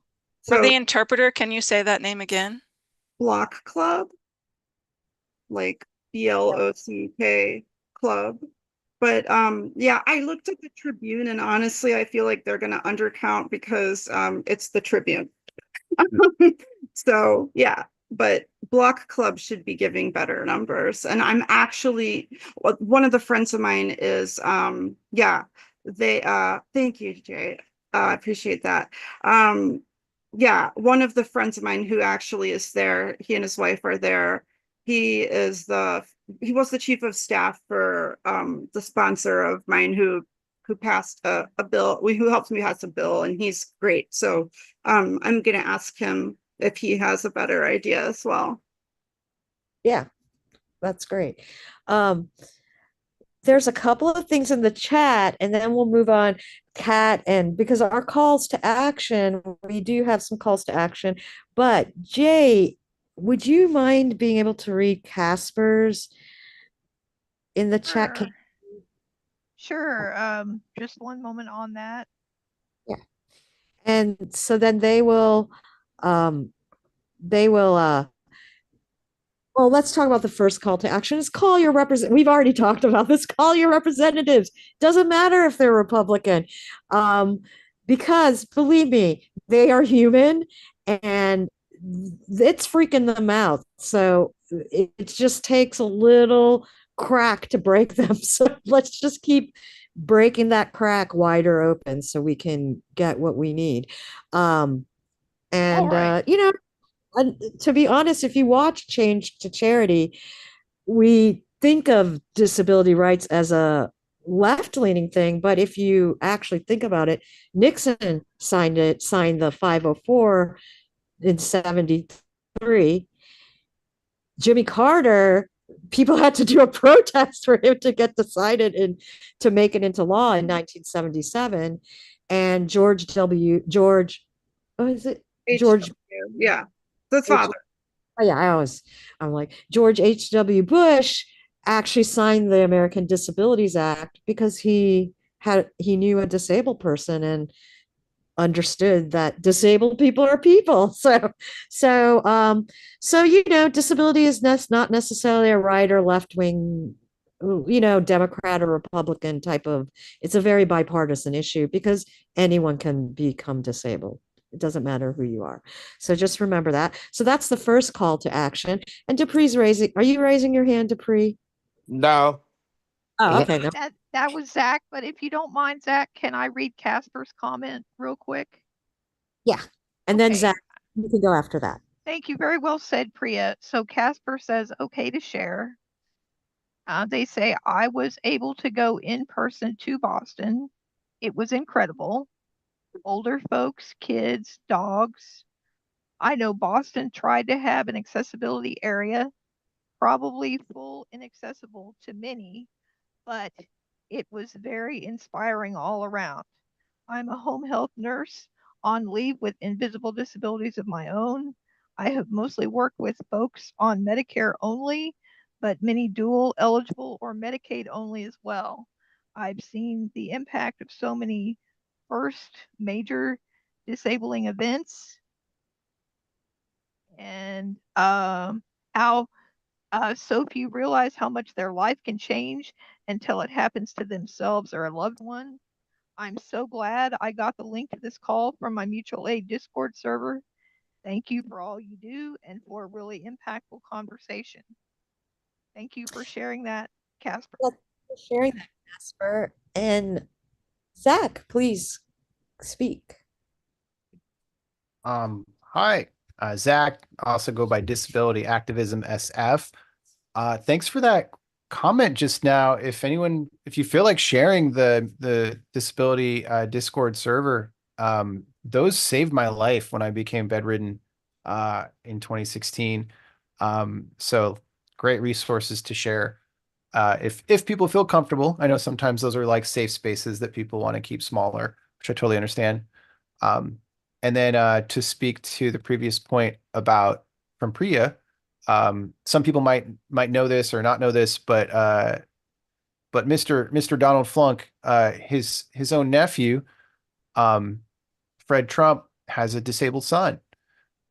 the interpreter, can you say that name again? Block Club, like BLOCK Club. But yeah, I looked at the Tribune and honestly, I feel like they're going to undercount because it's the Tribune. So yeah, but Block Club should be giving better numbers. And I'm actually, one of the friends of mine is, yeah, they, thank you, Jay. I appreciate that. Yeah, one of the friends of mine who actually is there, he and his wife are there. He was the chief of staff for the sponsor of mine who passed a bill, who helped me pass a bill, and he's great. So I'm gonna ask him if he has a better idea as well. Yeah, that's great. There's a couple of things in the chat, and then we'll move on. Kat, and because our calls to action, we do have some calls to action. But Jay, would you mind being able to read Casper's in the chat? Sure. Sure. Just one moment on that. Yeah. And so then they will well, let's talk about the first call to action is call your represent. We've already talked about this. Call your representatives. Doesn't matter if they're Republican. Because believe me, they are human and it's freaking them out. So it just takes a little crack to break them. So let's just keep breaking that crack wider open so we can get what we need. And right. And to be honest, if you watch Change to Charity, we think of disability rights as a left-leaning thing, but if you actually think about it, Nixon signed the 504 in 73. Jimmy Carter, people had to do a protest for him to get decided and to make it into law in 1977. And what is it? George, yeah, the father. oh yeah, I'm like, George H.W. Bush actually signed the American Disabilities Act because he knew a disabled person and understood that disabled people are people. So disability is not necessarily a right or left wing, Democrat or Republican type of. It's a very bipartisan issue because anyone can become disabled. It doesn't matter who you are. So just remember that. So that's the first call to action. And Dupree's raising. Are you raising your hand, Dupree? No. Oh, okay. No. That was Zach, but if you don't mind, Zach, can I read Casper's comment real quick? Yeah. And then Zach, you can go after that. Thank you. Very well said, Priya. So Casper says, okay to share. They say, I was able to go in person to Boston. It was incredible. Older folks, kids, dogs. I know Boston tried to have an accessibility area, probably full inaccessible to many, but it was very inspiring all around. I'm a home health nurse on leave with invisible disabilities of my own. I have mostly worked with folks on Medicare only, but many dual eligible or Medicaid only as well. I've seen the impact of so many first major disabling events and how so few realize how much their life can change until it happens to themselves or a loved one. I'm so glad I got the link to this call from my mutual aid Discord server. Thank you for all you do and for a really impactful conversation. Thank you for sharing that, Casper. Sharing that, Casper. And Zach, please speak. Hi, Zach, also go by Disability Activism SF. Thanks for that comment just now. If you feel like sharing the disability Discord server, those saved my life when I became bedridden in 2016. So great resources to share. If people feel comfortable, I know sometimes those are like safe spaces that people want to keep smaller, which I totally understand. And then to speak to the previous point about from Priya, some people might know this or not know this, but Mr. Donald Flunk, his own nephew, Fred Trump, has a disabled son,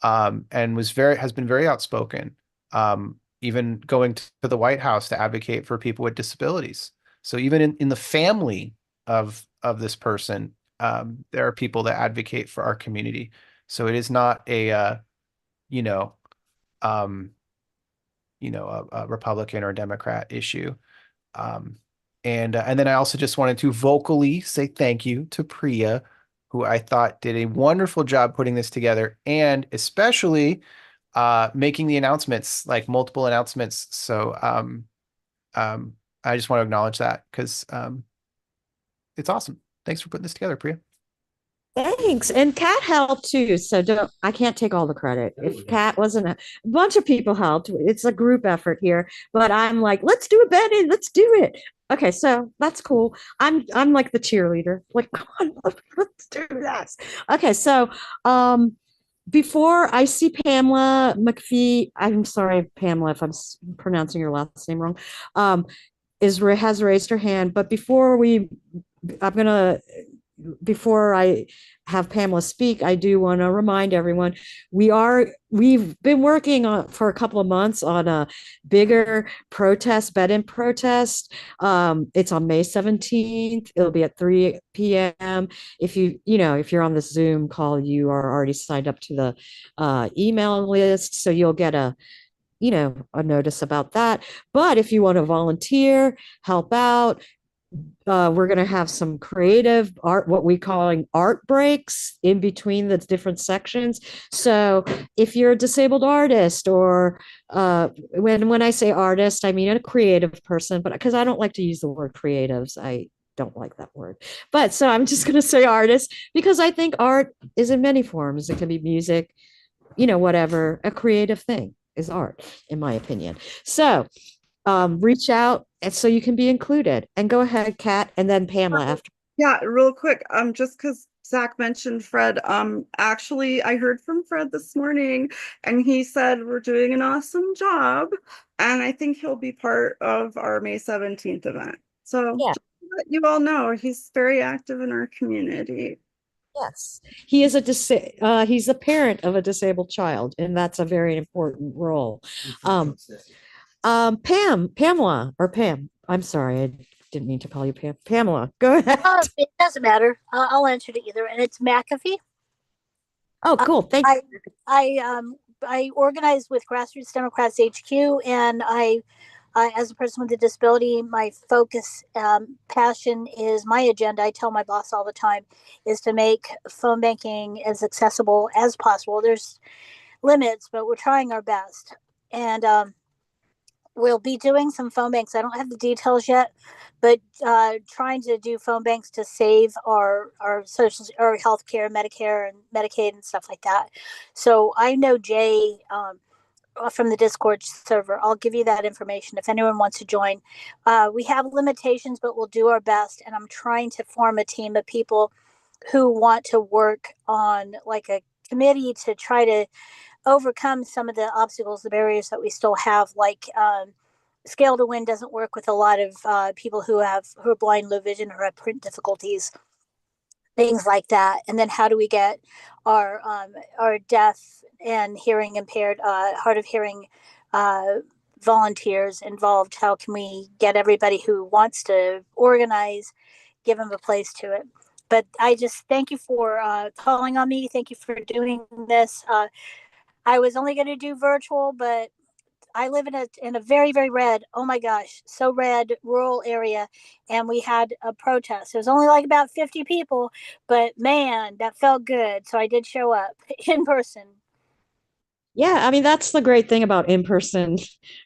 and has been very outspoken, even going to the White House to advocate for people with disabilities. So even in the family of this person, there are people that advocate for our community. So it is not a a Republican or Democrat issue. And then I also just wanted to vocally say thank you to Priya, who I thought did a wonderful job putting this together, and especially making the announcements, like multiple announcements. So I just want to acknowledge that because it's awesome. Thanks for putting this together, Priya. Thanks. And Kat helped too. So I can't take all the credit. If Kat wasn't a bunch of people helped. It's a group effort here. But I'm like, let's do it, Betty. Let's do it. Okay, so that's cool. I'm like the cheerleader. Like, come on, let's do this. Okay, so before I see Pamela McPhee, I'm sorry, Pamela, if I'm pronouncing your last name wrong, has raised her hand. But I'm gonna before I have Pamela speak, I do want to remind everyone we've been working on for a couple of months on a bigger protest, bed-in protest. It's on May 17th. It'll be at 3 p.m. If if you're on the Zoom call, you are already signed up to the email list, so you'll get a notice about that. But if you want to volunteer, help out, we're going to have some creative art, what we calling art breaks in between the different sections. So if you're a disabled artist, or when I say artist, I mean a creative person, but because I don't like to use the word creatives, I don't like that word. But so I'm just going to say artist, because I think art is in many forms. It can be music, whatever. A creative thing is art, in my opinion. So reach out and so you can be included. And go ahead, Kat, and then Pamela after. Yeah, real quick, just because Zach mentioned Fred, actually I heard from Fred this morning and he said we're doing an awesome job, and I think he'll be part of our May 17th event. So Yeah. just to let you all know, he's very active in our community. Yes, he is he's a parent of a disabled child, and that's a very important role. Pamela, or Pam. I'm sorry, I didn't mean to call you Pam. Pamela, go ahead. It doesn't matter. I'll answer to either, and it's McAfee. Oh, cool. Thank you. I organize with Grassroots Democrats HQ, and as a person with a disability, my focus, passion is my agenda. I tell my boss all the time is to make phone banking as accessible as possible. There's limits, but we're trying our best. And we'll be doing some phone banks. I don't have the details yet, but trying to do phone banks to save our social or healthcare, Medicare and Medicaid and stuff like that. So I know Jay from the Discord server. I'll give you that information if anyone wants to join. We have limitations, but we'll do our best. And I'm trying to form a team of people who want to work on like a committee to try to overcome some of the obstacles, the barriers that we still have, like Scale to Win doesn't work with a lot of people who are blind, low vision, or have print difficulties, things like that. And then how do we get our deaf and hearing impaired, hard of hearing volunteers involved? How can we get everybody who wants to organize, give them a place to it? But I just thank you for calling on me. Thank you for doing this. I was only going to do virtual, but I live in a very, very red, oh my gosh, so red rural area. And we had a protest. It was only like about 50 people, but man, that felt good. So I did show up in person. Yeah, I mean, that's the great thing about in-person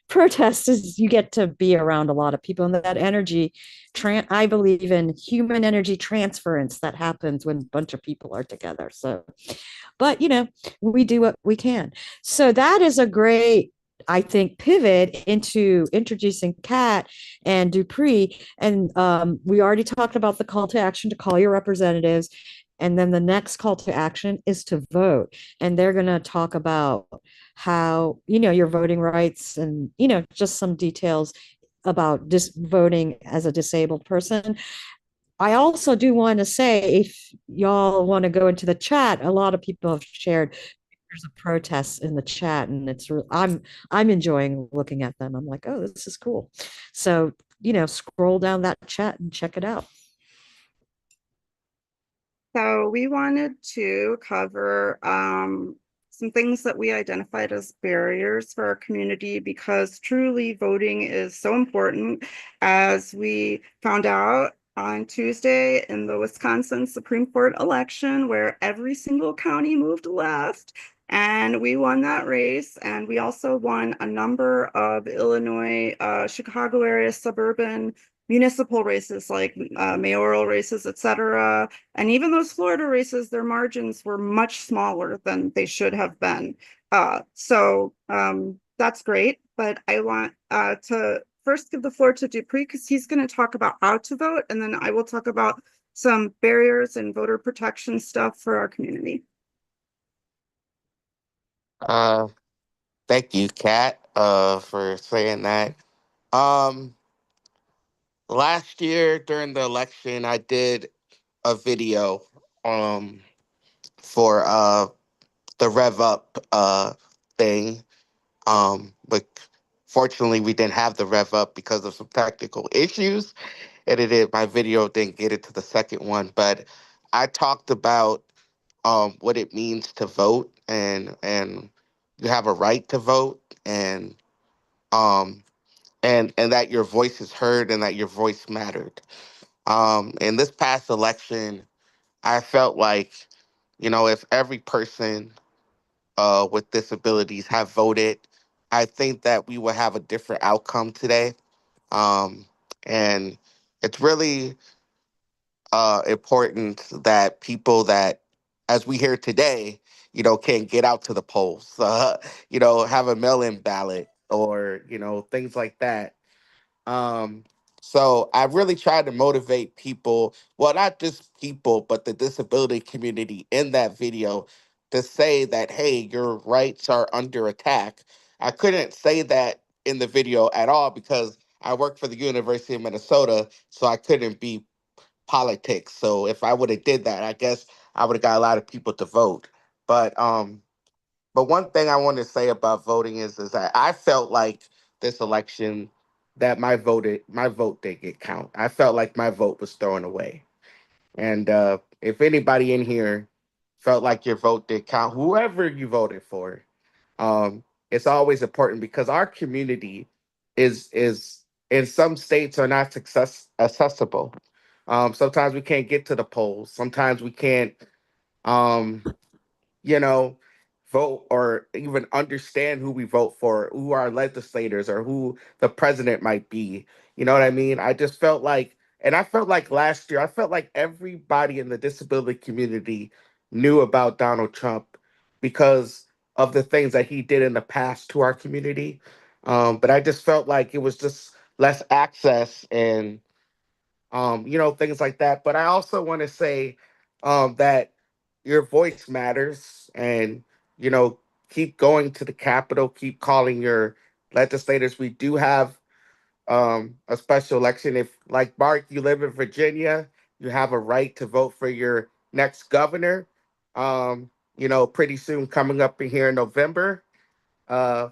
protests is you get to be around a lot of people, and that energy, I believe in human energy transference that happens when a bunch of people are together. So, but we do what we can. So that is a great, I think, pivot into introducing Kat and Dupree. And we already talked about the call to action to call your representatives. And then the next call to action is to vote. And they're going to talk about how, your voting rights and, just some details about voting as a disabled person. I also do want to say, if y'all want to go into the chat, a lot of people have shared pictures of protests in the chat, and I'm enjoying looking at them. I'm like, oh, this is cool. So, scroll down that chat and check it out. So we wanted to cover some things that we identified as barriers for our community, because truly voting is so important. As we found out on Tuesday in the Wisconsin Supreme Court election, where every single county moved left, and we won that race. And we also won a number of Illinois, Chicago area, suburban municipal races like mayoral races, etc. And even those Florida races, their margins were much smaller than they should have been. So that's great. But I want to first give the floor to Dupree because he's going to talk about how to vote, and then I will talk about some barriers and voter protection stuff for our community. Thank you, Kat, for saying that. Um, Last year during the election, I did a video for the Rev Up thing. But fortunately, we didn't have the Rev Up because of some technical issues, and my video didn't get it to the second one. But I talked about what it means to vote, and you have a right to vote, um and that your voice is heard and that your voice mattered. In this past election, I felt like, if every person with disabilities have voted, I think that we would have a different outcome today. Um, and it's really important that people that, as we hear today, can get out to the polls, have a mail-in ballot or, things like that. Um, so I really tried to motivate people, well, not just people, but the disability community in that video to say that, hey, your rights are under attack. I couldn't say that in the video at all because I work for the University of Minnesota, so I couldn't be politics. So if I would have did that, I guess I would have got a lot of people to vote. But but one thing I want to say about voting is that I felt like this election that my vote did get count. I felt like my vote was thrown away. And if anybody in here felt like your vote did count, whoever you voted for, it's always important because our community is in some states are not accessible. Sometimes we can't get to the polls. Sometimes we can't um, you know, vote or even understand who we vote for, who our legislators or who the president might be. You know what I mean? I just felt like, and I felt like last year, I felt like everybody in the disability community knew about Donald Trump because of the things that he did in the past to our community. But I just felt like it was just less access and things like that. But I also want to say that your voice matters and, you know, keep going to the Capitol, keep calling your legislators. We do have a special election. If, like Mark, you live in Virginia, you have a right to vote for your next governor. Pretty soon coming up in here in November. Uh,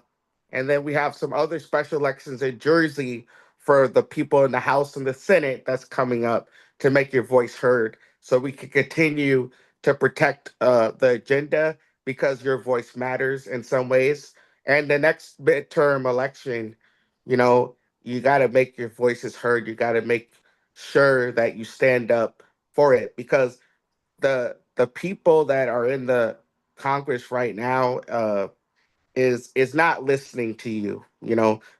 and then we have some other special elections in Jersey for the people in the House and the Senate that's coming up to make your voice heard so we can continue to protect the agenda because your voice matters in some ways. And the next midterm election, you know, you got to make your voices heard. You got to make sure that you stand up for it because the people that are in the Congress right now, is not listening to you,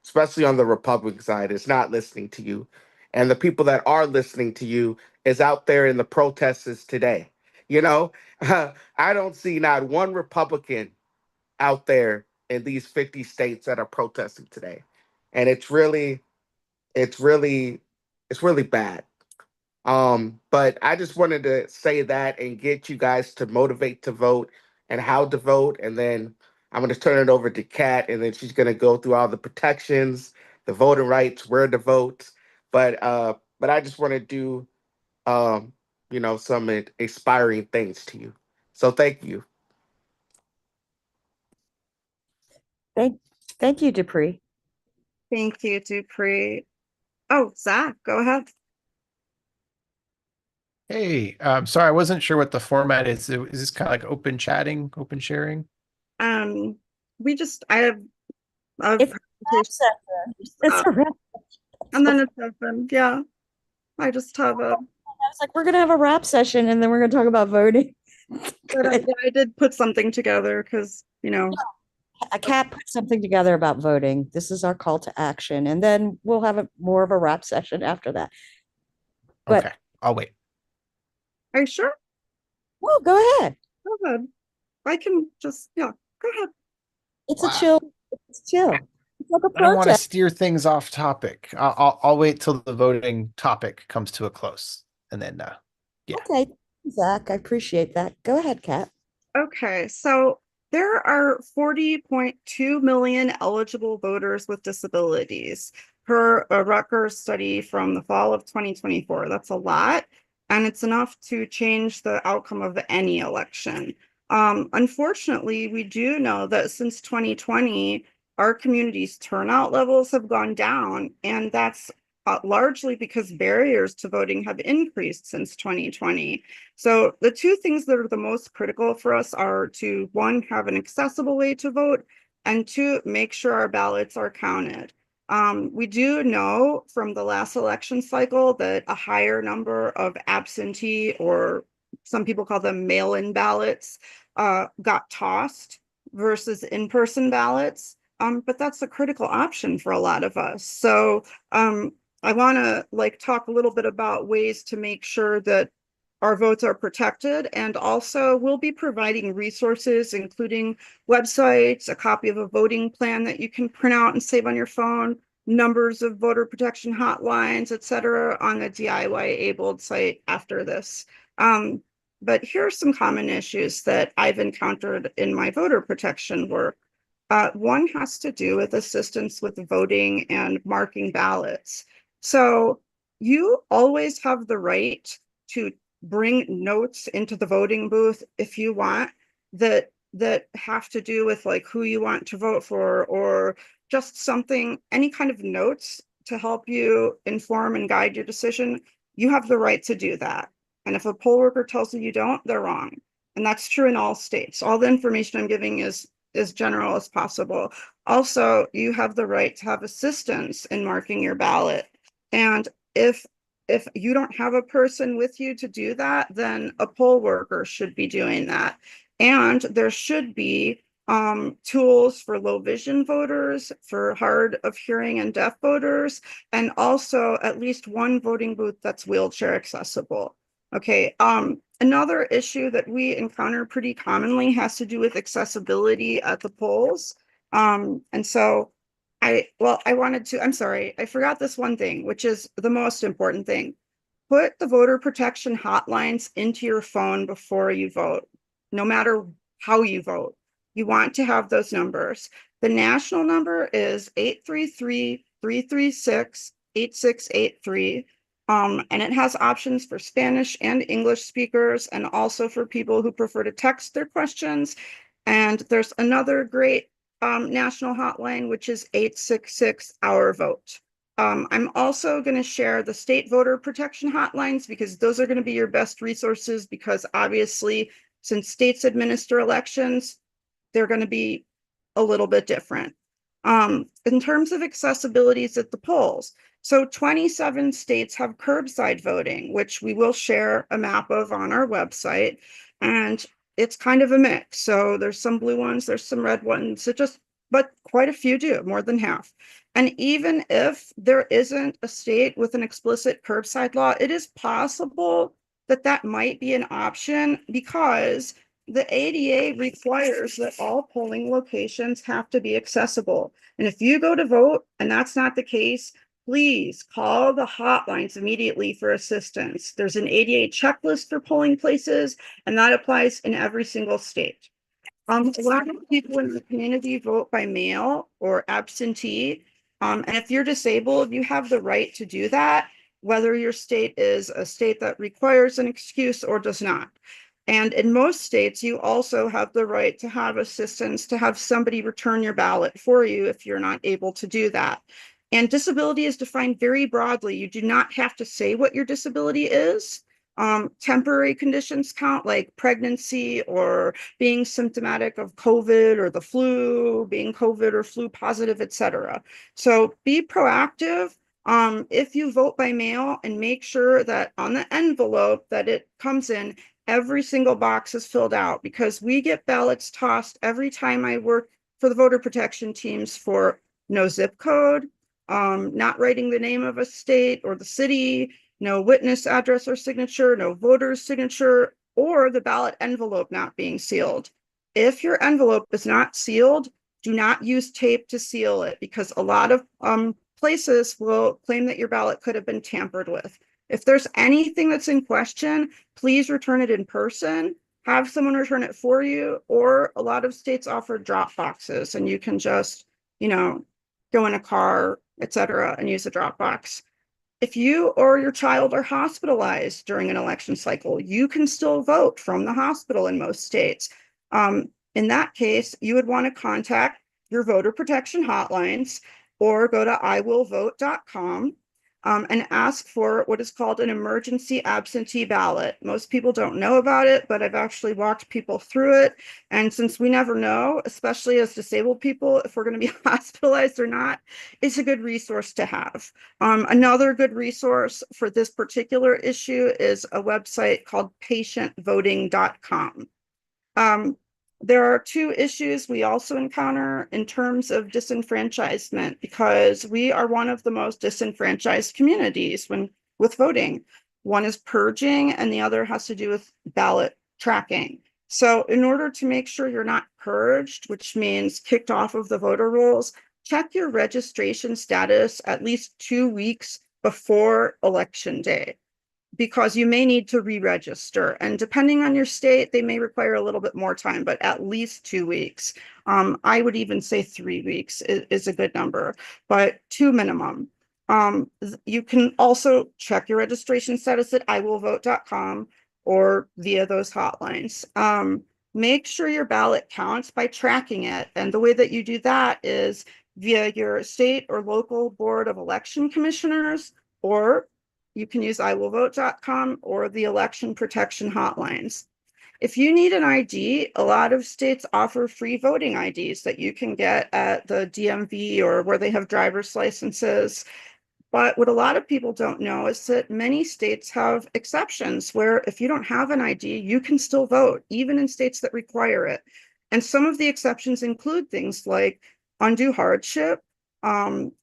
especially on the Republican side, is not listening to you. And the people that are listening to you is out there in the protests today. You know, I don't see not one Republican out there in these 50 states that are protesting today. And it's really, it's really bad. But I just wanted to say that and get you guys to motivate to vote and how to vote. And then I'm going to turn it over to Kat, and then she's going to go through all the protections, the voting rights, where to vote. But I just want to do, some inspiring things to you. So thank you. Thank you, Dupree. Thank you, Dupree. Oh, Zach, go ahead. Hey, sorry, I wasn't sure what the format is. Is this kind of like open chatting, open sharing? I have a It's presentation a wrap. and then it's open. Yeah, I just have a. I was like, we're gonna have a rap session, and then we're gonna talk about voting. But I did put something together because I can't put something together about voting. This is our call to action, and then we'll have more of a wrap session after that. But Okay, I'll wait. Are you sure? well, go ahead. Go ahead. I can just, yeah, go ahead. It's Wow. a chill. It's chill. It's like a I don't want to protest. steer things off topic. I'll wait till the voting topic comes to a close, and then yeah. Okay, Zach, I appreciate that. Go ahead, Kat. Okay, so there are 40.2 million eligible voters with disabilities per a Rutgers study from the fall of 2024. That's a lot, and it's enough to change the outcome of any election. Unfortunately, we do know that since 2020, our community's turnout levels have gone down, and that's largely because barriers to voting have increased since 2020. So the two things that are the most critical for us are to, one, have an accessible way to vote, and two, make sure our ballots are counted. We do know from the last election cycle that a higher number of absentee, or some people call them mail-in ballots, got tossed versus in-person ballots. But that's a critical option for a lot of us. So I want to talk a little bit about ways to make sure that our votes are protected, and also we'll be providing resources, including websites, a copy of a voting plan that you can print out and save on your phone, numbers of voter protection hotlines, etc., on the DIYabled site after this. But here are some common issues that I've encountered in my voter protection work. One has to do with assistance with voting and marking ballots. So you always have the right to bring notes into the voting booth if you want, that have to do with who you want to vote for, or just something, any kind of notes to help you inform and guide your decision. You have the right to do that. And if a poll worker tells you don't, they're wrong. And that's true in all states. All the information I'm giving is as general as possible. Also, you have the right to have assistance in marking your ballot. And if you don't have a person with you to do that, then a poll worker should be doing that. And there should be tools for low vision voters, for hard of hearing and deaf voters, and also at least one voting booth that's wheelchair accessible. Okay, another issue that we encounter pretty commonly has to do with accessibility at the polls. And so I'm sorry, I forgot this one thing, which is the most important thing. Put the voter protection hotlines into your phone before you vote, no matter how you vote. You want to have those numbers. The national number is 833-336-8683. And it has options for Spanish and English speakers, and also for people who prefer to text their questions. And there's another great national hotline, which is 866 Our Vote. I'm also going to share the state voter protection hotlines, because those are going to be your best resources, because obviously, since states administer elections, they're going to be a little bit different. In terms of accessibilities at the polls, so 27 states have curbside voting, which we will share a map of on our website. And it's kind of a mix. So there's some blue ones, there's some red ones, but quite a few do, more than half. And even if there isn't a state with an explicit curbside law, it is possible that that might be an option, because the ADA requires that all polling locations have to be accessible. And if you go to vote and that's not the case, please call the hotlines immediately for assistance. There's an ADA checklist for polling places, and that applies in every single state. A lot of people in the community vote by mail or absentee. And if you're disabled, you have the right to do that, whether your state is a state that requires an excuse or does not. And in most states, you also have the right to have assistance, to have somebody return your ballot for you if you're not able to do that. And disability is defined very broadly. You do not have to say what your disability is. Temporary conditions count, like pregnancy or being symptomatic of COVID or the flu, being COVID or flu positive, etc. So be proactive. If you vote by mail, and make sure that on the envelope that it comes in, every single box is filled out, because we get ballots tossed every time I work for the voter protection teams for no zip code, not writing the name of a state or the city, no witness address or signature, no voter's signature, or the ballot envelope not being sealed. If your envelope is not sealed, do not use tape to seal it, because a lot of places will claim that your ballot could have been tampered with. If there's anything that's in question, please return it in person, have someone return it for you, or a lot of states offer drop boxes and you can just, go in a car, etc., and use a drop box. If you or your child are hospitalized during an election cycle, you can still vote from the hospital in most states. In that case, you would want to contact your voter protection hotlines or go to DIYabled.com and ask for what is called an emergency absentee ballot. Most people don't know about it, but I've actually walked people through it. And since we never know, especially as disabled people, if we're going to be hospitalized or not, it's a good resource to have. Another good resource for this particular issue is a website called patientvoting.com. There are two issues we also encounter in terms of disenfranchisement, because we are one of the most disenfranchised communities with voting. One is purging and the other has to do with ballot tracking. So in order to make sure you're not purged, which means kicked off of the voter rolls, check your registration status at least 2 weeks before election day, because you may need to re-register, and depending on your state, they may require a little bit more time, but at least 2 weeks. I would even say 3 weeks is a good number, but 2 minimum. You can also check your registration status at iwillvote.com or via those hotlines. Make sure your ballot counts by tracking it, and the way that you do that is via your state or local board of election commissioners, or you can use iwillvote.com or the election protection hotlines. If you need an ID, a lot of states offer free voting IDs that you can get at the DMV or where they have driver's licenses. But what a lot of people don't know is that many states have exceptions where if you don't have an ID, you can still vote, even in states that require it. And some of the exceptions include things like undue hardship,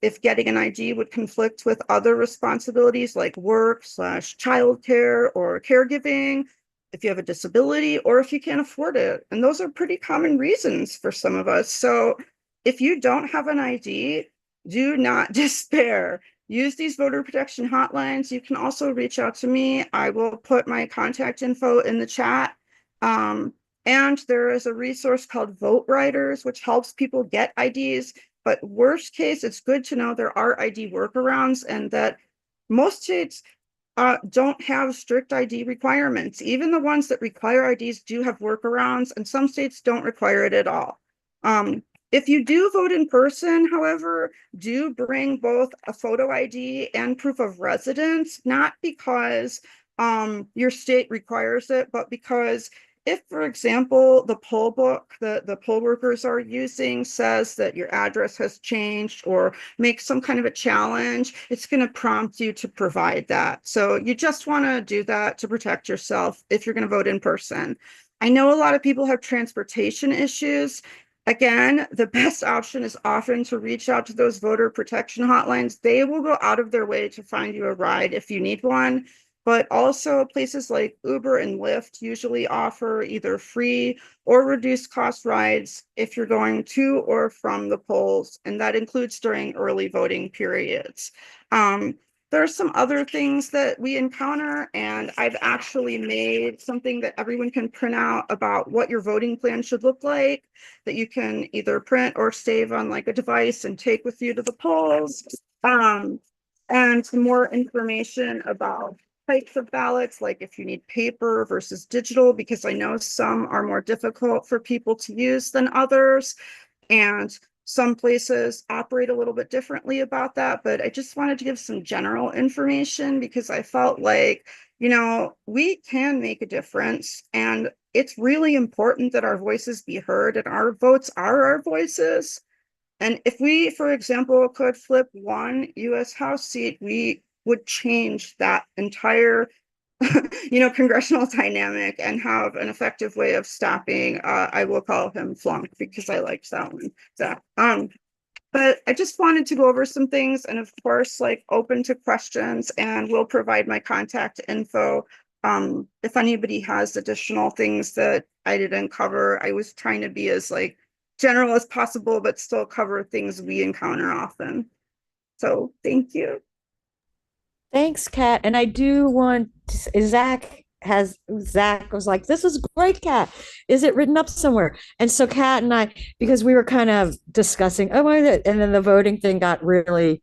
if getting an ID would conflict with other responsibilities like work/childcare or caregiving, if you have a disability, or if you can't afford it. And those are pretty common reasons for some of us. So if you don't have an ID, do not despair. Use these voter protection hotlines. You can also reach out to me. I will put my contact info in the chat. And there is a resource called Vote Riders, which helps people get IDs. But worst case, it's good to know there are ID workarounds, and that most states don't have strict ID requirements. Even the ones that require IDs do have workarounds, and some states don't require it at all. If you do vote in person, however, do bring both a photo ID and proof of residence, not because your state requires it, but because if, for example, the poll book the poll workers are using says that your address has changed or makes some kind of a challenge, it's going to prompt you to provide that. So you just want to do that to protect yourself if you're going to vote in person. I know a lot of people have transportation issues. Again, the best option is often to reach out to those voter protection hotlines. They will go out of their way to find you a ride if you need one. But also places like Uber and Lyft usually offer either free or reduced cost rides if you're going to or from the polls, and that includes during early voting periods. There are some other things that we encounter, and I've actually made something that everyone can print out about what your voting plan should look like, that you can either print or save on like a device and take with you to the polls. And some more information about types of ballots, like if you need paper versus digital, because I know some are more difficult for people to use than others. And some places operate a little bit differently about that, but I just wanted to give some general information because I felt like, we can make a difference, and it's really important that our voices be heard, and our votes are our voices. And if we, for example, could flip one US House seat, we would change that entire congressional dynamic and have an effective way of stopping, I will call him Flunk because I liked that one. Zach. But I just wanted to go over some things, and of course, like, open to questions, and will provide my contact info. If anybody has additional things that I didn't cover, I was trying to be as like general as possible, but still cover things we encounter often. So thank you. Thanks, Kat. And I do want to, Zach was like, this is great, Kat. Is it written up somewhere? And so Kat and I, because we were kind of discussing, oh my God, and then the voting thing got really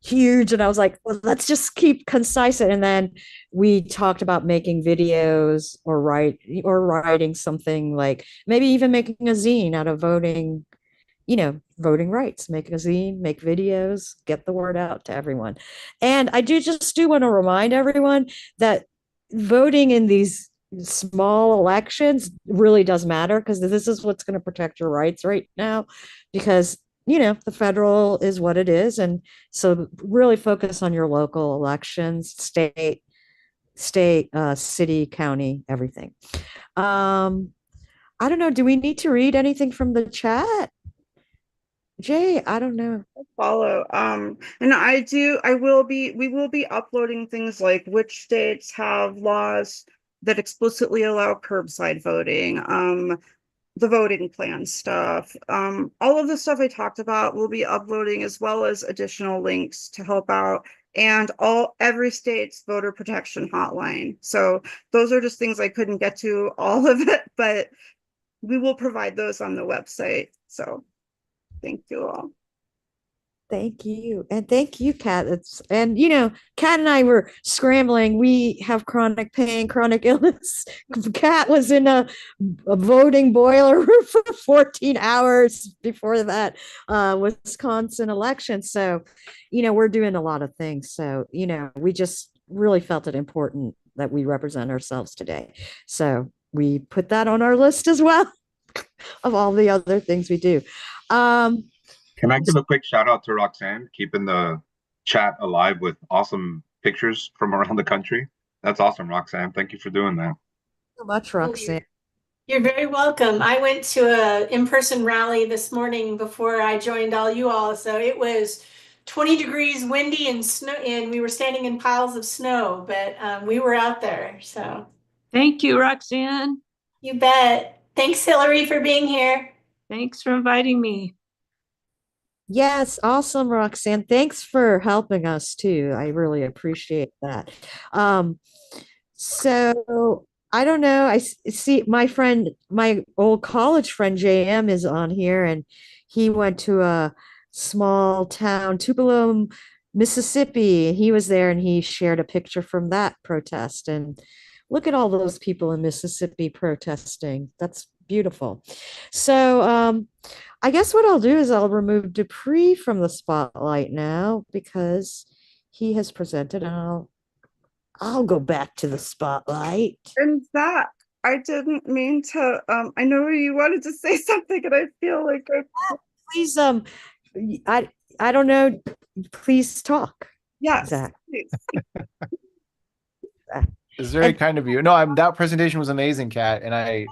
huge. And I was like, well, let's just keep concise. And then we talked about making videos or writing something, like maybe even making a zine out of voting, voting rights, make a zine, make videos, get the word out to everyone. And I do want to remind everyone that voting in these small elections really does matter, because this is what's going to protect your rights right now, because the federal is what it is. And so really focus on your local elections, state, city, county, everything. I don't know, do we need to read anything from the chat? Jay, I don't know. Follow. And we will be uploading things like which states have laws that explicitly allow curbside voting, the voting plan stuff. All of the stuff I talked about will be uploading, as well as additional links to help out, and every state's voter protection hotline. So those are just things I couldn't get to all of it, but we will provide those on the website. So thank you all. Thank you. And thank you, Kat. Kat and I were scrambling. We have chronic pain, chronic illness. Kat was in a voting boiler room for 14 hours before that Wisconsin election. So, we're doing a lot of things. So, we just really felt it important that we represent ourselves today. So we put that on our list as well of all the other things we do. Can I give a quick shout out to Roxanne, keeping the chat alive with awesome pictures from around the country? That's awesome, Roxanne. Thank you for doing that. So much, Roxanne. You're very welcome. I went to a in-person rally this morning before I joined all you all. So it was 20 degrees, windy, and snow, and we were standing in piles of snow, but we were out there. So thank you, Roxanne. You bet. Thanks, Hillary, for being here. Thanks for inviting me. Yes, awesome, Roxanne. Thanks for helping us too. I really appreciate that. So I don't know. I see my old college friend JM is on here, and he went to a small town, Tupelo, Mississippi. He was there and he shared a picture from that protest. And look at all those people in Mississippi protesting. That's beautiful. So I guess what I'll do is I'll remove Dupree from the spotlight now, because he has presented, and I'll go back to the spotlight. And Zach, I didn't mean to, I know you wanted to say something, and I feel like please, I don't know, please talk. Yes, Zach. It's very kind of you. No, that presentation was amazing, Kat, and I'm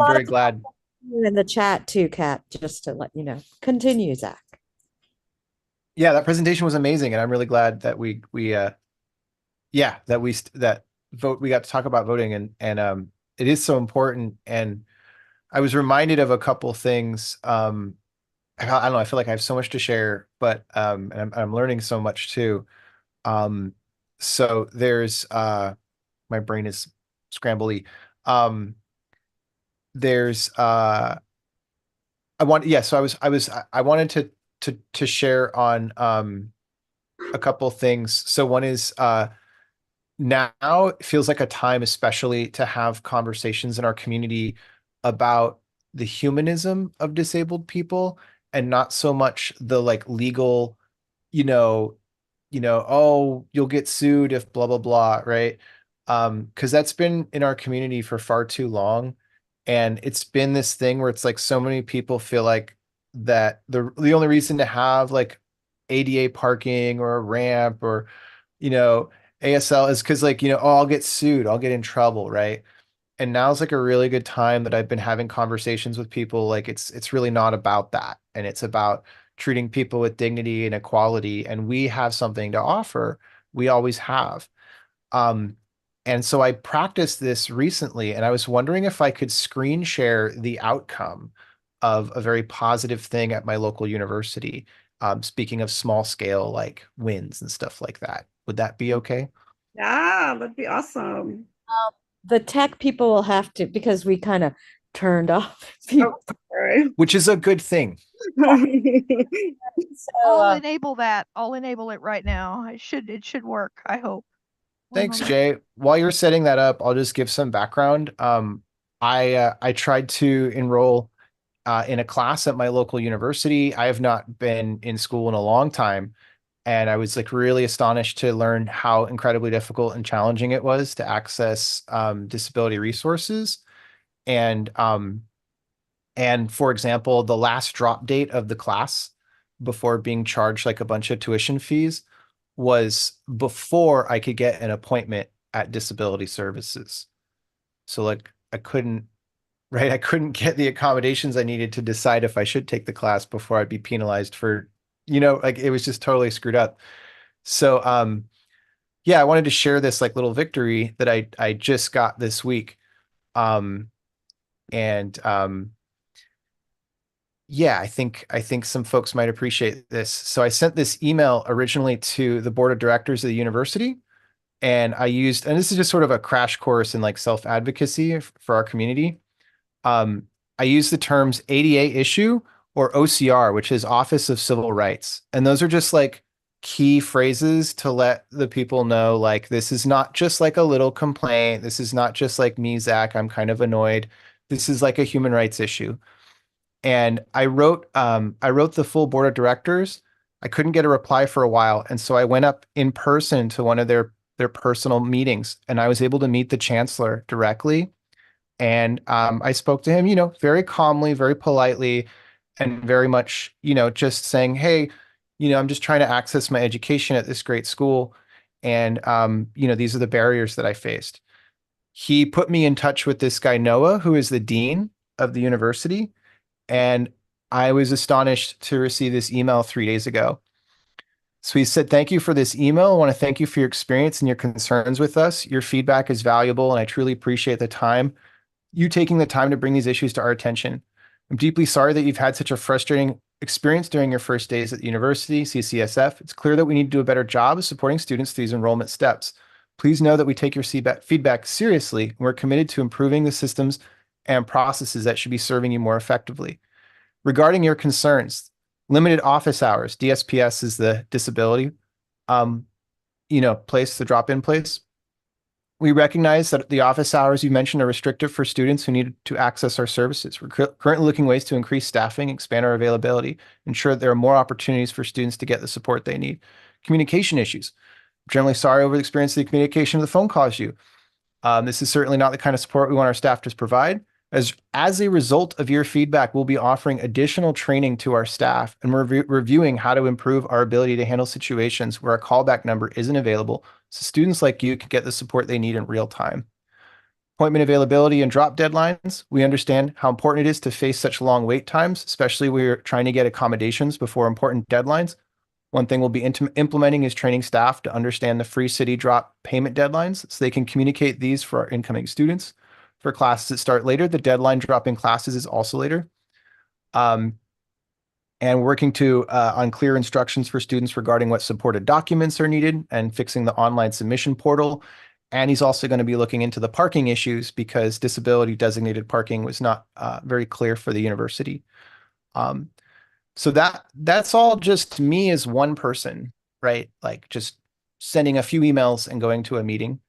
very glad. In the chat too, Kat, just to let you know. Continue, Zach. Yeah, that presentation was amazing, and I'm really glad that we got to talk about voting, and it is so important. And I was reminded of a couple things. I don't know, I feel like I have so much to share, but and I'm learning so much too. So there's my brain is scrambly. There's I wanted to share on a couple things. So one is now it feels like a time especially to have conversations in our community about the humanism of disabled people, and not so much the like legal, oh, you'll get sued if blah blah blah, right? Because that's been in our community for far too long. And it's been this thing where it's like so many people feel like that the only reason to have like ADA parking or a ramp or, ASL is because like, oh, I'll get sued, I'll get in trouble, right? And now's like a really good time that I've been having conversations with people. Like it's really not about that. And it's about treating people with dignity and equality. And we have something to offer. We always have. Um, and so I practiced this recently, and I was wondering if I could screen share the outcome of a very positive thing at my local university. Speaking of small scale like wins and stuff like that. Would that be okay? Yeah, that'd be awesome. The tech people will have to, because we kind of turned off people. Oh, sorry. Which is a good thing. So, I'll enable that. I'll enable it right now. It should work, I hope. Thanks, Jay. While you're setting that up, I'll just give some background. I tried to enroll in a class at my local university. I have not been in school in a long time, and I was like really astonished to learn how incredibly difficult and challenging it was to access disability resources. And for example, the last drop date of the class before being charged like a bunch of tuition fees was before I could get an appointment at disability services. So like I couldn't get the accommodations I needed to decide if I should take the class before I'd be penalized for, like it was just totally screwed up. So yeah, I wanted to share this like little victory that I just got this week. And yeah, I think some folks might appreciate this. So I sent this email originally to the board of directors of the university, and and this is just sort of a crash course in like self-advocacy for our community. I use the terms ADA issue or OCR, which is Office of Civil Rights. And those are just like key phrases to let the people know, like, this is not just like a little complaint. This is not just like me, Zach, I'm kind of annoyed. This is like a human rights issue. And I wrote the full board of directors. I couldn't get a reply for a while. And so I went up in person to one of their personal meetings, and I was able to meet the chancellor directly. And I spoke to him, very calmly, very politely, and very much, just saying, hey, I'm just trying to access my education at this great school. And, these are the barriers that I faced. He put me in touch with this guy, Noah, who is the dean of the university. And I was astonished to receive this email 3 days ago. So he said, thank you for this email. I want to thank you for your experience and your concerns with us. Your feedback is valuable, and I truly appreciate you taking the time to bring these issues to our attention. I'm deeply sorry that you've had such a frustrating experience during your first days at the university, CCSF. It's clear that we need to do a better job of supporting students through these enrollment steps. Please know that we take your feedback seriously, and we're committed to improving the systems and processes that should be serving you more effectively. Regarding your concerns, limited office hours, DSPS is the disability, place, the drop-in place. We recognize that the office hours you mentioned are restrictive for students who need to access our services. We're currently looking ways to increase staffing, expand our availability, ensure that there are more opportunities for students to get the support they need. Communication issues. I'm generally sorry over the experience of the communication of the phone caused you. This is certainly not the kind of support we want our staff to provide. As a result of your feedback, we'll be offering additional training to our staff, and we're reviewing how to improve our ability to handle situations where a callback number isn't available, so students like you can get the support they need in real time. Appointment availability and drop deadlines. We understand how important it is to face such long wait times, especially when we're trying to get accommodations before important deadlines. One thing we'll be implementing is training staff to understand the free city drop payment deadlines so they can communicate these for our incoming students. For classes that start later, the deadline drop in classes is also later. And working on clear instructions for students regarding what supported documents are needed and fixing the online submission portal. And he's also going to be looking into the parking issues because disability designated parking was not very clear for the university. So that's all just me as one person, right? Like just sending a few emails and going to a meeting.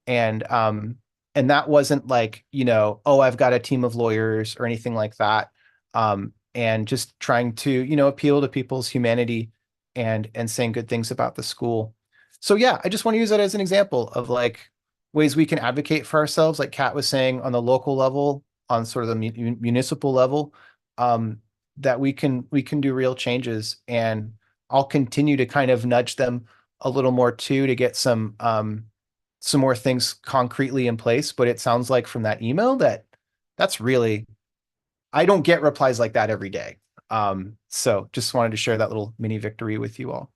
And that wasn't like, oh, I've got a team of lawyers or anything like that. And just trying to, appeal to people's humanity and saying good things about the school. So yeah, I just want to use that as an example of like ways we can advocate for ourselves, like Kat was saying, on the local level, on sort of the municipal level, that we can do real changes. And I'll continue to kind of nudge them a little more too, to get some more things concretely in place. But it sounds like from that email that's really, I don't get replies like that every day. So just wanted to share that little mini victory with you all.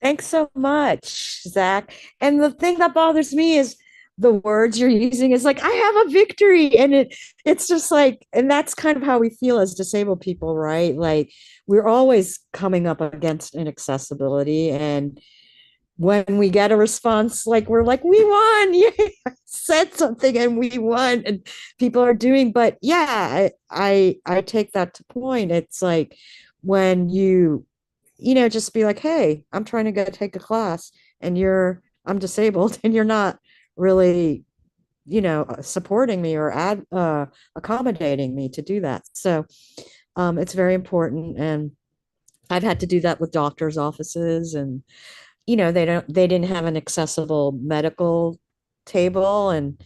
Thanks so much, Zach. And the thing that bothers me is the words you're using is like, I have a victory. And it's just like, and that's kind of how we feel as disabled people, right? Like we're always coming up against inaccessibility. And when we get a response, like we're like, we won, yeah, I said something and we won, and people are doing, but yeah, I take that to point. It's like when just be like, hey, I'm trying to go take a class and I'm disabled and you're not really, supporting me or accommodating me to do that. So it's very important. And I've had to do that with doctors' offices, and they didn't have an accessible medical table, and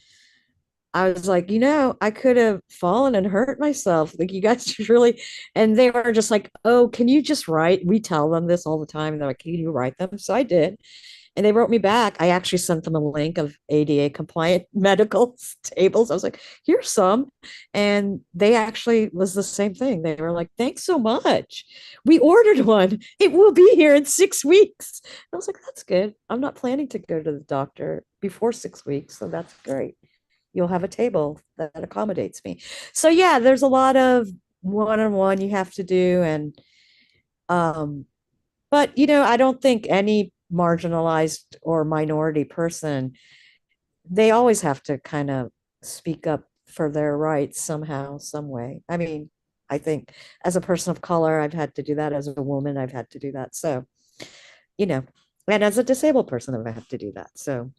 I was like, I could have fallen and hurt myself. Like, you guys really, and they were just like, oh, can you just write? We tell them this all the time. And they're like, can you write them? So I did. And they wrote me back. I actually sent them a link of ADA compliant medical tables. I was like, here's some. And they actually was the same thing. They were like, thanks so much. We ordered one. It will be here in 6 weeks. And I was like, that's good. I'm not planning to go to the doctor before 6 weeks. So that's great. You'll have a table that accommodates me. So yeah, there's a lot of one-on-one you have to do. And but I don't think any marginalized or minority person, they always have to kind of speak up for their rights somehow, some way. I mean, I think as a person of color, I've had to do that. As a woman, I've had to do that. So, and as a disabled person, I've had to do that. So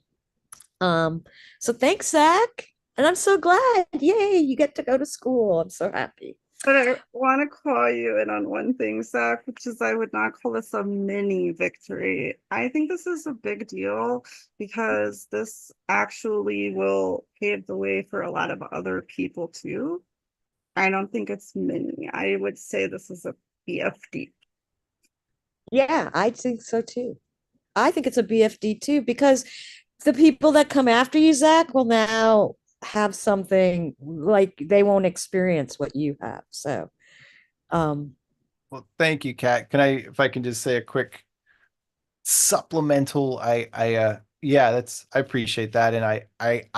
thanks, Zach. And I'm so glad. Yay, you get to go to school. I'm so happy. But I want to call you in on one thing, Zach, which is I would not call this a mini victory. I think this is a big deal because this actually will pave the way for a lot of other people too. I don't think it's mini. I would say this is a BFD. Yeah, I think so too. I think it's a BFD too, because the people that come after you, Zach, will now have something like they won't experience what you have. So, well, thank you, Kat. If I can just say a quick supplemental, yeah, I appreciate that. And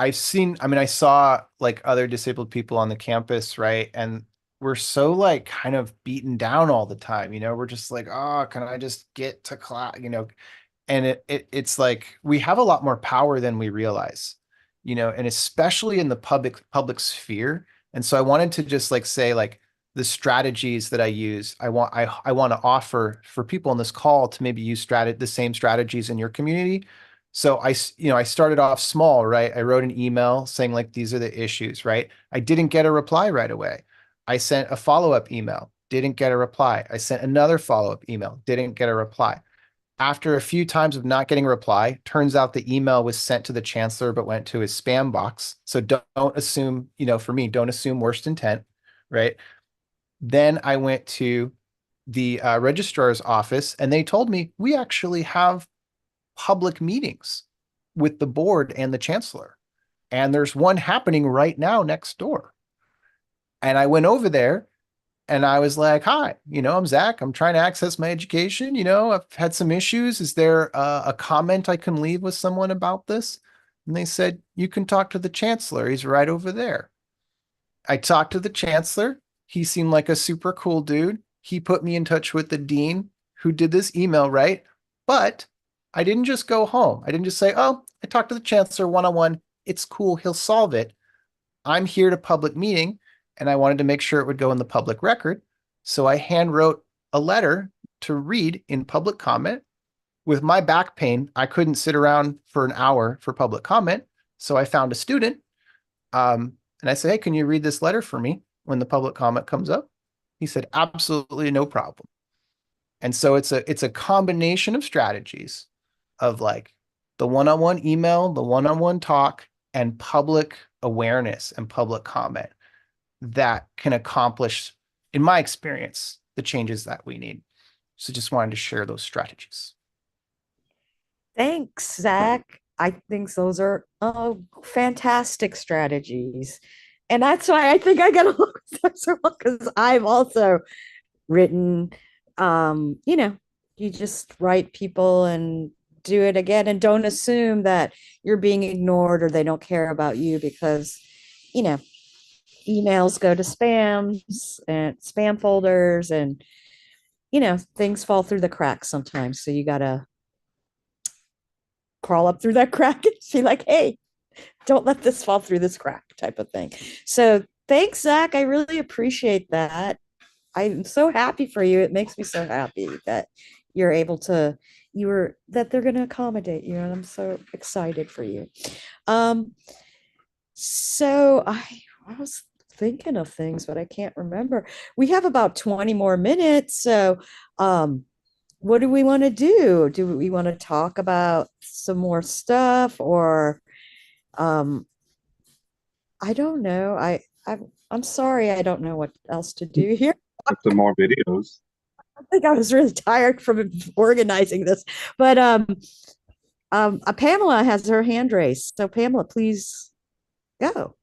I saw like other disabled people on the campus, right? And we're so like kind of beaten down all the time, we're just like, oh, can I just get to class, and it's like we have a lot more power than we realize, and especially in the public sphere. And so I wanted to just like say like the strategies that I use, I want to offer for people on this call to maybe use the same strategies in your community. So I started off small, right? I wrote an email saying like, these are the issues, right? I didn't get a reply right away. I sent a follow-up email, didn't get a reply. I sent another follow-up email, didn't get a reply. After a few times of not getting a reply, turns out the email was sent to the chancellor, but went to his spam box. So don't assume, for me, don't assume worst intent, right? Then I went to the registrar's office, and they told me we actually have public meetings with the board and the chancellor. And there's one happening right now next door. And I went over there and I was like, hi, I'm Zach. I'm trying to access my education. I've had some issues. Is there a comment I can leave with someone about this? And they said, you can talk to the chancellor. He's right over there. I talked to the chancellor. He seemed like a super cool dude. He put me in touch with the dean who did this email, right? But I didn't just go home. I didn't just say, oh, I talked to the chancellor one-on-one. It's cool. He'll solve it. I'm here to public meeting, and I wanted to make sure it would go in the public record. So I hand wrote a letter to read in public comment. With my back pain, I couldn't sit around for an hour for public comment. So I found a student. And I said, hey, can you read this letter for me when the public comment comes up? He said, absolutely no problem. And so it's a combination of strategies of like the one-on-one email, the one-on-one talk, and public awareness and public comment that can accomplish, in my experience, the changes that we need. So just wanted to share those strategies. Thanks, Zach. I think those are fantastic strategies. And that's why I think I got along with them so well, because I've also written, you know, you just write people and do it again and don't assume that you're being ignored or they don't care about you because, you know, emails go to spams and spam folders and, you know, things fall through the cracks sometimes. So you got to crawl up through that crack and see like, hey, don't let this fall through this crack type of thing. So thanks, Zach. I really appreciate that. I'm so happy for you. It makes me so happy that you're able to, that they're going to accommodate you. And I'm so excited for you. Um, so I was thinking of things, but I can't remember. We have about 20 more minutes. So, what do we want to do? Do we want to talk about some more stuff or I don't know. I'm sorry, I don't know what else to do here. Some more videos. I think I was really tired from organizing this, but Pamela has her hand raised. So Pamela, please go.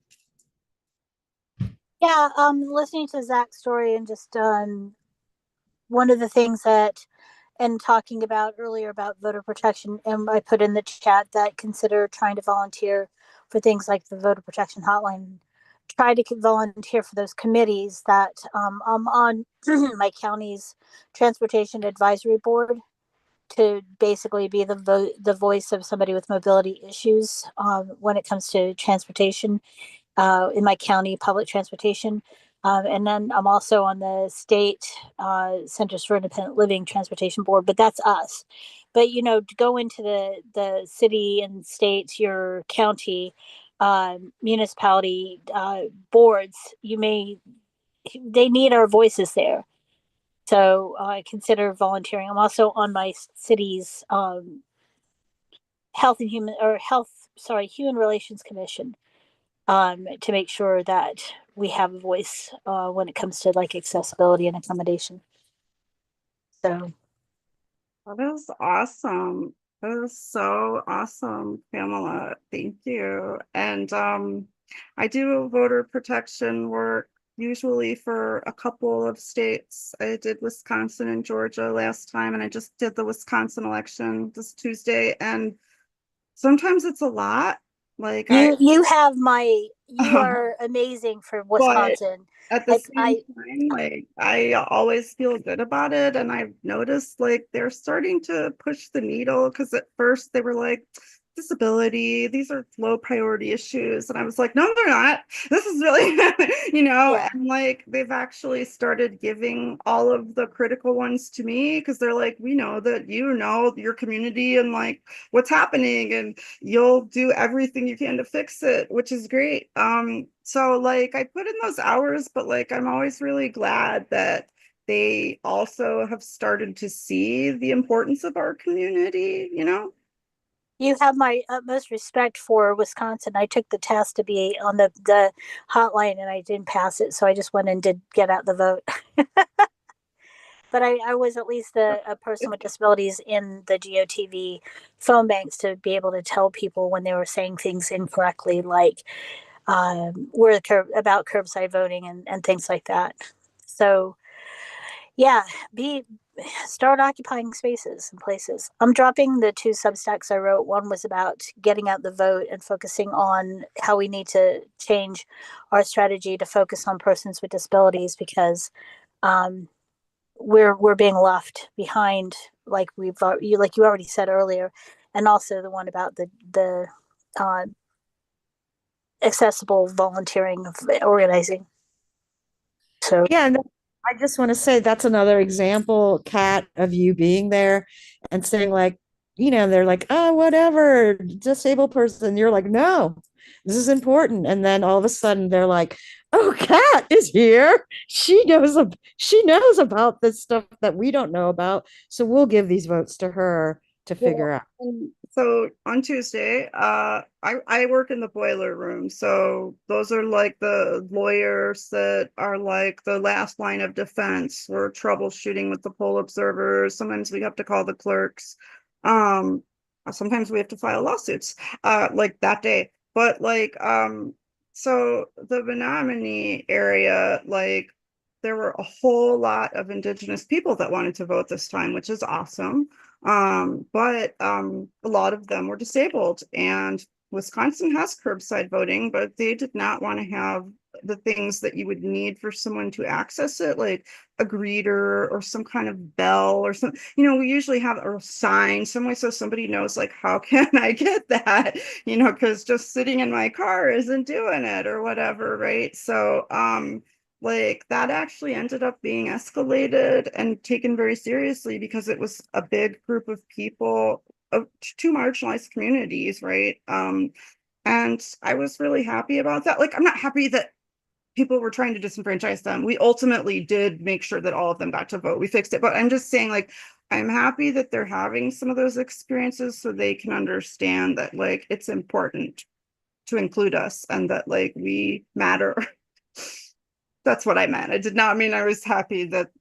Yeah, listening to Zach's story and just one of the things that and talking about earlier about voter protection, and I put in the chat that consider trying to volunteer for things like the voter protection hotline. Try to volunteer for those committees that I'm on my county's transportation advisory board to basically be the voice of somebody with mobility issues when it comes to transportation in my county public transportation. And then I'm also on the state Centers for Independent Living Transportation Board, but that's us. But you know, to go into the city and state, your county, municipality boards, they need our voices there. So I consider volunteering. I'm also on my city's human relations commission to make sure that we have a voice when it comes to like accessibility and accommodation. So that is awesome. That is so awesome, Pamela. Thank you. And I do voter protection work usually for a couple of states. I did Wisconsin and Georgia last time, and I just did the Wisconsin election this Tuesday. And sometimes it's a lot. Like you have you are amazing for but Wisconsin. at the same time, like I always feel good about it. And I've noticed like they're starting to push the needle because at first they were like, disability, these are low priority issues. And I was like, no, they're not. This is really, and like they've actually started giving all of the critical ones to me because they're like, we know that you know your community and like what's happening and you'll do everything you can to fix it, which is great. So like I put in those hours, but like I'm always really glad that they also have started to see the importance of our community, You have my utmost respect for Wisconsin. I took the test to be on the hotline and I didn't pass it, so I just went and did get out the vote. But I was at least a person with disabilities in the GOTV phone banks to be able to tell people when they were saying things incorrectly, like about curbside voting and things like that. So yeah, start occupying spaces and places. I'm dropping the 2 Substacks I wrote. One was about getting out the vote and focusing on how we need to change our strategy to focus on persons with disabilities because we're being left behind, like you already said earlier, and also the one about the uh, accessible volunteering of organizing. So yeah, and I just want to say that's another example, Kat, of you being there and saying like, they're like, oh, whatever, disabled person. You're like, no, this is important. And then all of a sudden they're like, oh, Kat is here. She knows about this stuff that we don't know about. So we'll give these votes to her to figure out. So on Tuesday, I work in the boiler room. So those are like the lawyers that are like the last line of defense. We're troubleshooting with the poll observers. Sometimes we have to call the clerks. sometimes we have to file lawsuits, like that day. But like, so the Menominee area, like there were a whole lot of Indigenous people that wanted to vote this time, which is awesome. But a lot of them were disabled, and Wisconsin has curbside voting, but they did not want to have the things that you would need for someone to access it, like a greeter or some kind of bell or something. You know, we usually have a sign some way so somebody knows, like, how can I get that? You know, because just sitting in my car isn't doing it or whatever, right? So, like that actually ended up being escalated and taken very seriously because it was a big group of people of two marginalized communities, right? And I was really happy about that. Like, I'm not happy that people were trying to disenfranchise them. We ultimately did make sure that all of them got to vote. We fixed it. But I'm just saying, like, I'm happy that they're having some of those experiences so they can understand that, like, it's important to include us and that, like, we matter. That's what I meant. I did not mean I was happy that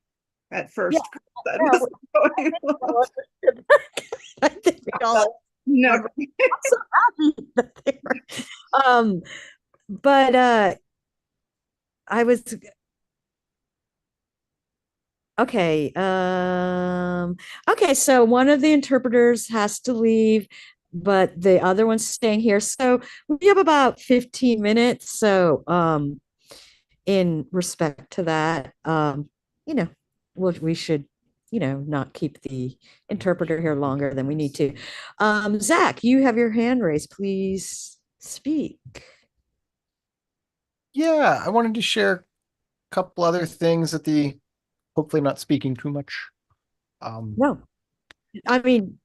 at first that Yeah, was going well. I think we all Never. so happy that they were. But I was okay. Okay, so one of the interpreters has to leave, but the other one's staying here. So we have about 15 minutes. So in respect to that, you know, we should, you know, not keep the interpreter here longer than we need to. Zach, you have your hand raised. Please speak. Yeah, I wanted to share a couple other things at the, hopefully I'm not speaking too much. No, I mean,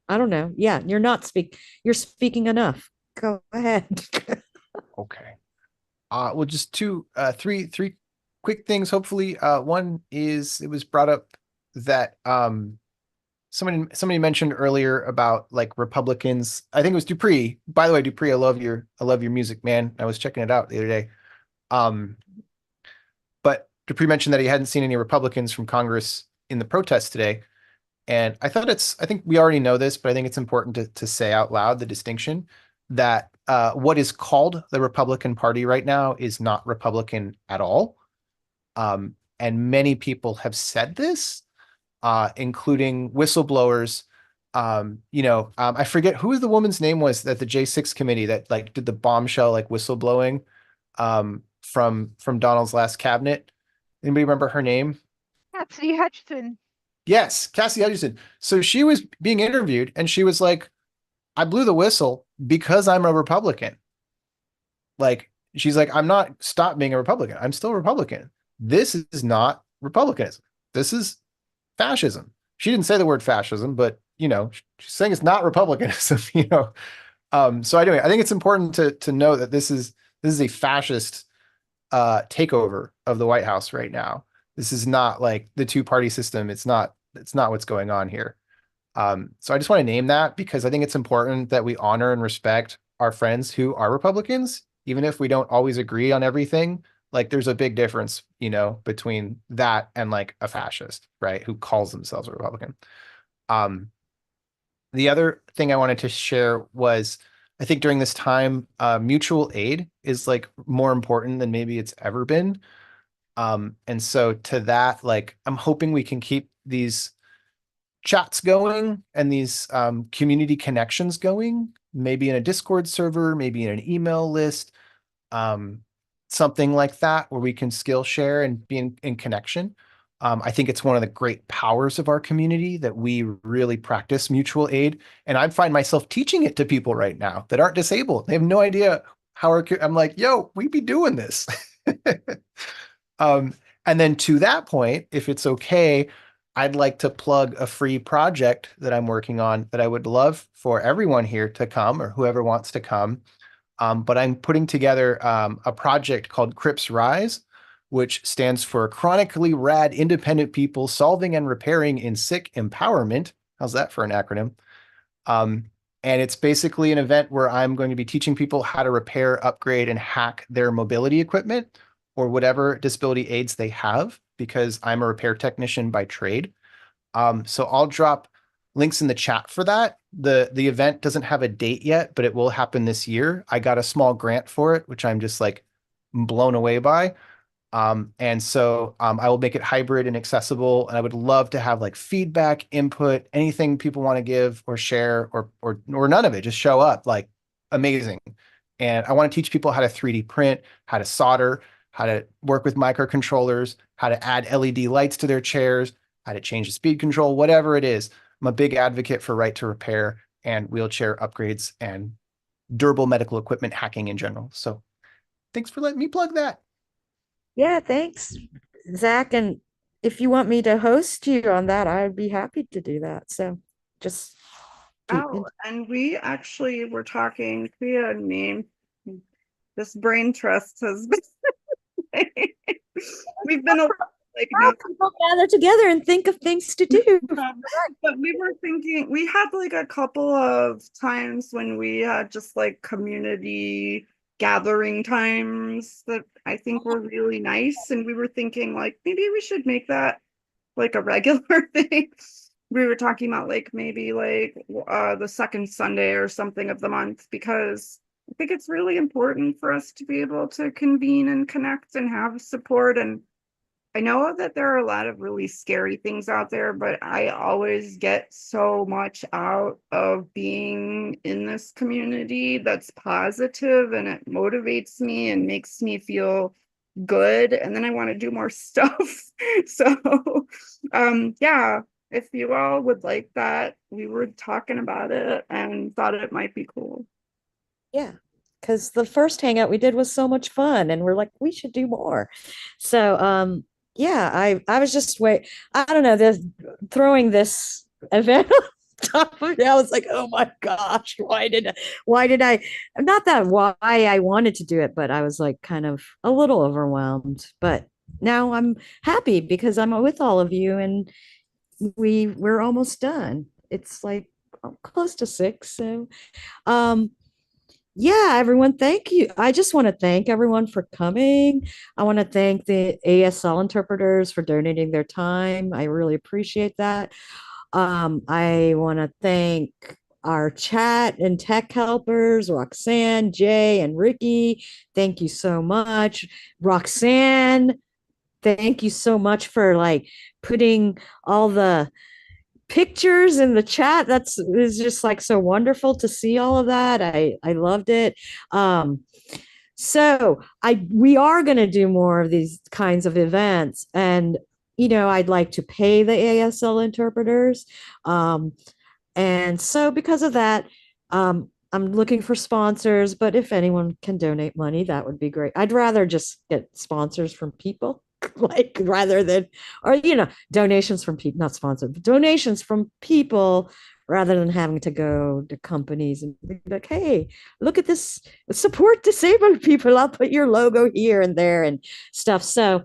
I don't know. Yeah, you're speaking enough. Go ahead. Okay. Well, just three quick things. Hopefully, one is it was brought up that somebody mentioned earlier about like Republicans. I think it was Dupree. By the way, Dupree, I love your music, man. I was checking it out the other day. But Dupree mentioned that he hadn't seen any Republicans from Congress in the protests today. And I think we already know this, but I think it's important to say out loud the distinction that what is called the Republican Party right now is not Republican at all. And many people have said this, including whistleblowers. I forget who the woman's name was that the J6 committee that like did the bombshell like whistleblowing from Donald's last cabinet. Anybody remember her name? Cassidy Hutchinson. Yes, Cassie Hutchinson. So she was being interviewed and she was like, I blew the whistle because I'm a Republican. Like, she's like, I'm not stopped being a Republican. I'm still a Republican. This is not Republicanism. This is fascism. She didn't say the word fascism, but she's saying it's not Republicanism, So anyway, I think it's important to know that this is a fascist takeover of the White House right now. This is not like the two-party system. It's not what's going on here. So I just want to name that because I think it's important that we honor and respect our friends who are Republicans, even if we don't always agree on everything. Like there's a big difference, between that and like a fascist, right? Who calls themselves a Republican. The other thing I wanted to share was I think during this time, mutual aid is like more important than maybe it's ever been. And so to that, like, I'm hoping we can keep these chats going and these community connections going, maybe in a Discord server, maybe in an email list, something like that, where we can skill share and be in connection. I think it's one of the great powers of our community that we really practice mutual aid. And I find myself teaching it to people right now that aren't disabled. They have no idea how I'm like, yo, we be doing this. And then to that point, if it's okay, I'd like to plug a free project that I'm working on that I would love for everyone here to come or whoever wants to come. But I'm putting together a project called Crips Rise, which stands for Chronically Rad Independent People Solving and Repairing in Sick Empowerment. How's that for an acronym? And it's basically an event where I'm going to be teaching people how to repair, upgrade, and hack their mobility equipment or whatever disability aids they have, because I'm a repair technician by trade. So I'll drop links in the chat for that. the event doesn't have a date yet, but it will happen this year. I got a small grant for it, which I'm just like blown away by. And so I will make it hybrid and accessible. And I would love to have like feedback, input, anything people want to give or share or none of it. Just show up, like amazing. And I want to teach people how to 3D print, how to solder, how to work with microcontrollers, how to add LED lights to their chairs, how to change the speed control, whatever it is. I'm a big advocate for right to repair and wheelchair upgrades and durable medical equipment hacking in general. So thanks for letting me plug that. Yeah, thanks, Zach. And if you want me to host you on that, I'd be happy to do that. So just keep Oh, and we actually were talking, Priya and me. This brain trust has been we've been like people gather together and think of things to do. But we were thinking, we had like a couple of times when we had just like community gathering times that I think were really nice, and we were thinking like maybe we should make that like a regular thing. We were talking about like maybe like the second Sunday or something of the month, because I think it's really important for us to be able to convene and connect and have support. And I know that there are a lot of really scary things out there, but I always get so much out of being in this community that's positive, and it motivates me and makes me feel good. And then I want to do more stuff. So, yeah, if you all would like that, we were talking about it and thought it might be cool. Yeah, because the first hangout we did was so much fun, and we're like, we should do more. So, yeah, I was just I don't know, this throwing this event on top of it. I was like, oh my gosh, why did I not that why I wanted to do it, but I was like kind of a little overwhelmed. But now I'm happy because I'm with all of you, and we're almost done. It's like close to 6. So yeah, everyone, thank you. I just want to thank everyone for coming. I want to thank the ASL interpreters for donating their time. I really appreciate that. I want to thank our chat and tech helpers, Roxanne, Jay, and Ricky. Thank you so much. Roxanne, thank you so much for like putting all the pictures in the chat. That's is just like so wonderful to see all of that. I loved it. So we are going to do more of these kinds of events, and I'd like to pay the ASL interpreters. And so because of that, I'm looking for sponsors, but if anyone can donate money, that would be great. I'd rather just get sponsors from people, like rather than, or, donations from people, not sponsored, but donations from people rather than having to go to companies and be like, hey, look at this, support disabled people. I'll put your logo here and there and stuff. So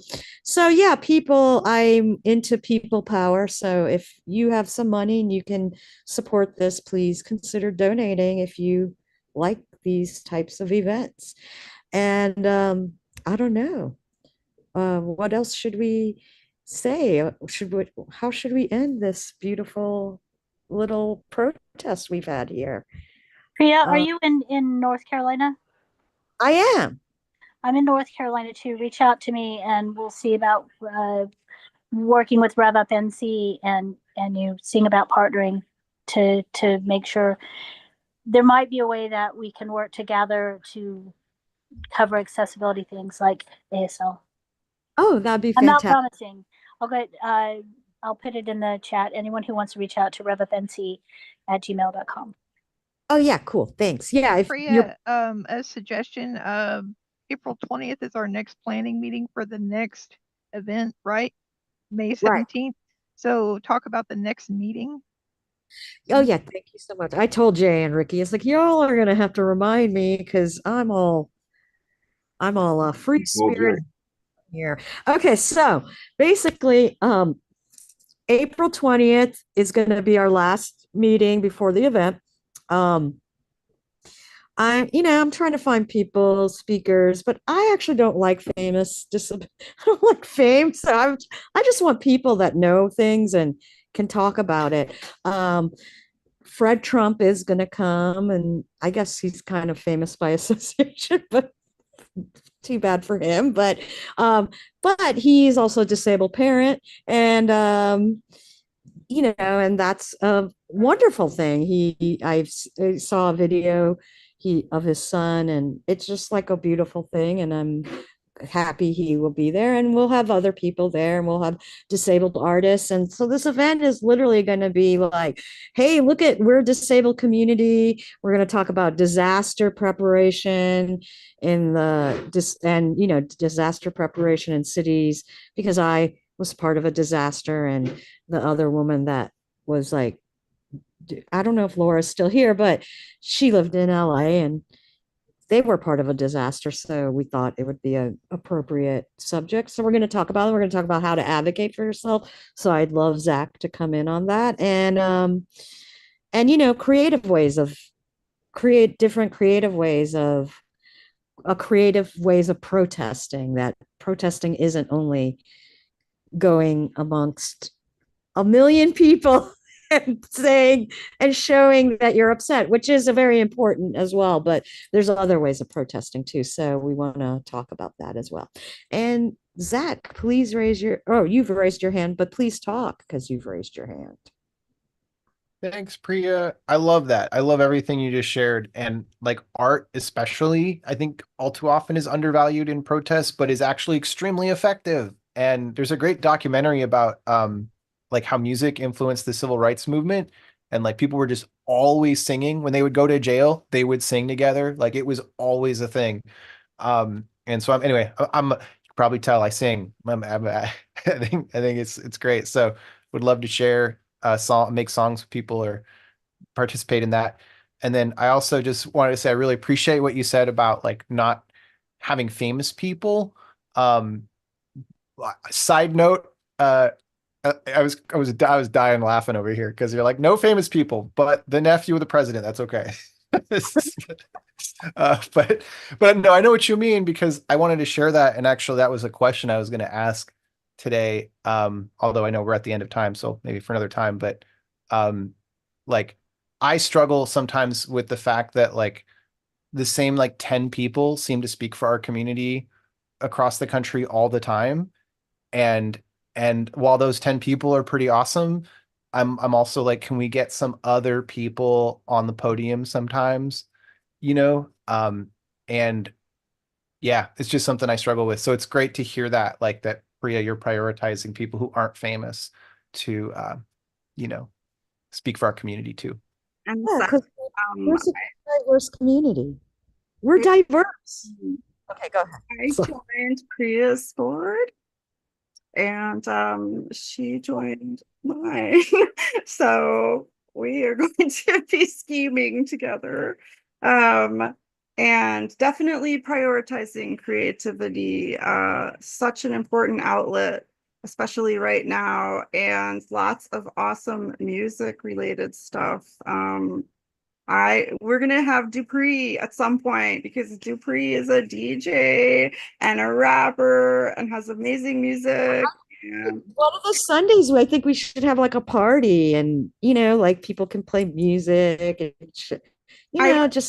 yeah, people, I'm into people power. So if you have some money and you can support this, please consider donating if you like these types of events. And I don't know. What else should we say? How should we end this beautiful little protest we've had here? Priya, are you in North Carolina? I am. I'm in North Carolina too. Reach out to me and we'll see about working with Rev Up NC and you seeing about partnering to make sure there might be a way that we can work together to cover accessibility things like ASL. Oh, that'd be I'm not fantastic. promising. I'll put it in the chat. Anyone who wants to reach out to revupnc@gmail.com. Oh yeah, cool. Thanks. Yeah, if Priya, a suggestion, April 20th is our next planning meeting for the next event, right? May 17th. So talk about the next meeting. Oh yeah, thank you so much. I told Jay and Ricky, it's like y'all are gonna have to remind me because I'm all free spirit here. Okay, so basically, April 20th is going to be our last meeting before the event. I'm trying to find people, speakers, but I actually don't like famous. I don't like fame, so I just want people that know things and can talk about it. Fred Trump is going to come, and I guess he's kind of famous by association, but too bad for him. But he's also a disabled parent, and and that's a wonderful thing. I saw a video of his son, and it's just like a beautiful thing, and I'm happy he will be there, and we'll have other people there, and we'll have disabled artists. And so this event is literally going to be like, hey, look at, we're a disabled community. We're going to talk about disaster preparation disaster preparation in cities, because I was part of a disaster, and the other woman that was like, I don't know if Laura's still here, but she lived in LA, and they were part of a disaster. So we thought it would be an appropriate subject. So we're going to talk about it. We're going to talk about how to advocate for yourself. So I'd love Zach to come in on that. And creative ways of creative ways of protesting, that protesting isn't only going amongst a million people and saying and showing that you're upset, which is a very important as well. But there's other ways of protesting too. So we want to talk about that as well. And Zach, please you've raised your hand, but please talk because you've raised your hand. Thanks, Priya. I love that. I love everything you just shared. And like art, especially, I think all too often is undervalued in protests, but is actually extremely effective. And there's a great documentary about like how music influenced the civil rights movement. And like people were just always singing. When they would go to jail, they would sing together. Like it was always a thing. And so I'm you can probably tell I sing. I think it's great. So would love to share make songs with people or participate in that. And then I also just wanted to say I really appreciate what you said about like not having famous people. Side note, I was dying laughing over here because you're like no famous people, but the nephew of the president, that's okay. But no, I know what you mean, because I wanted to share that, and actually that was a question I was going to ask today. Although I know we're at the end of time, so maybe for another time. But like I struggle sometimes with the fact that like the same like 10 people seem to speak for our community across the country all the time. And while those 10 people are pretty awesome, I'm also like, can we get some other people on the podium sometimes? And yeah, it's just something I struggle with. So it's great to hear that, like that, Priya, you're prioritizing people who aren't famous to, speak for our community too. And Yeah, so, we're such a diverse community. We're diverse. Okay, go ahead. I joined Priya's board, and she joined mine. So we are going to be scheming together. And definitely prioritizing creativity, such an important outlet, especially right now, and lots of awesome music related stuff. We're gonna have Dupree at some point, because Dupree is a DJ and a rapper and has amazing music. And one of the Sundays, I think we should have like a party, and like people can play music and just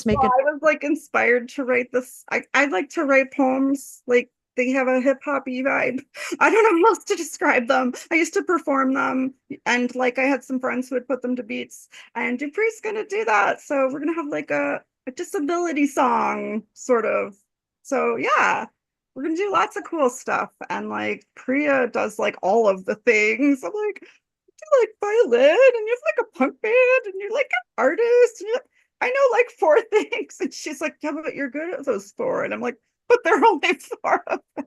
make it. I was like inspired to write this. I'd like to write poems like they have a hip hoppy vibe. I don't know how else to describe them. I used to perform them, and like I had some friends who would put them to beats, and Dupree's gonna do that. So we're gonna have like a disability song sort of. So yeah, we're gonna do lots of cool stuff. And like Priya does like all of the things. I'm like, do like violin, and you have like a punk band, and you're like an artist, and you're like, I know like 4 things. And she's like, yeah, but you're good at those 4. And I'm like, but there are only 4 of them.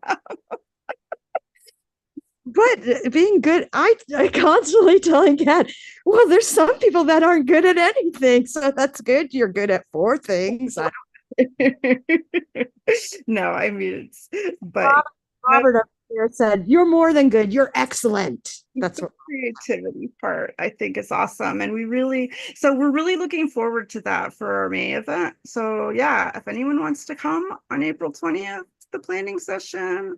But being good, I constantly telling Kat, well, there's some people that aren't good at anything. So that's good. You're good at 4 things. No, I mean, but Robert up here said, you're more than good. You're excellent. That's what creativity part I think is awesome. And we're really looking forward to that for our May event. So yeah, if anyone wants to come on April 20th, the planning session.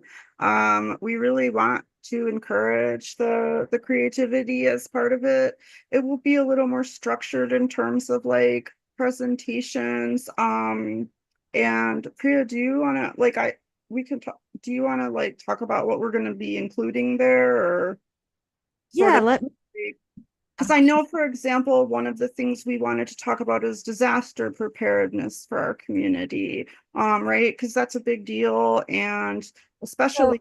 We really want to encourage the creativity as part of it. It will be a little more structured in terms of like presentations. And Priya, do you want to we can talk, do you want to like talk about what we're going to be including there, or Yeah, let me. because I know, for example, one of the things we wanted to talk about is disaster preparedness for our community, right? Because that's a big deal, and especially.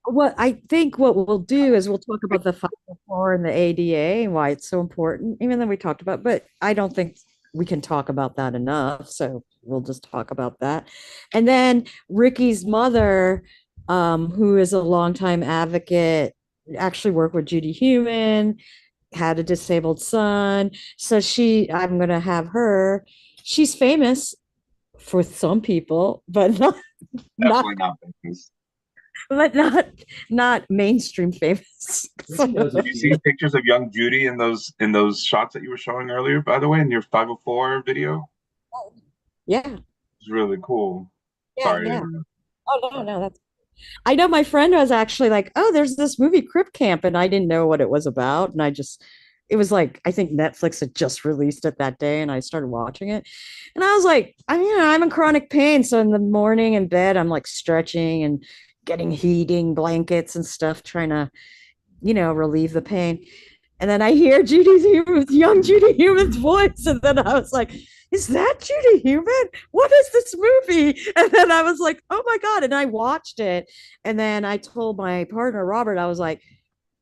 What I think what we'll do is we'll talk about the 504 and the ADA and why it's so important, even though we talked about, but I don't think we can talk about that enough. So we'll just talk about that. And then Ricky's mother, who is a longtime advocate, actually worked with Judy Human, had a disabled son. So I'm going to have her. She's famous for some people, but Definitely not famous. but not mainstream famous. Did you see pictures of young Judy in those shots that you were showing earlier, by the way, in your 504 video? Yeah. It's really cool. Yeah, Sorry. yeah. Oh no, that's. I know my friend was actually like, "Oh, there's this movie Crip Camp," and I didn't know what it was about, and it was like I think Netflix had just released it that day, and I started watching it, and I was like, I'm in chronic pain, so in the morning in bed, I'm like stretching and getting heating blankets and stuff, trying to, relieve the pain. And then I hear young Judy Human's voice. And then I was like, is that Judy Human? What is this movie? And then I was like, oh my God. And I watched it. And then I told my partner, Robert, I was like,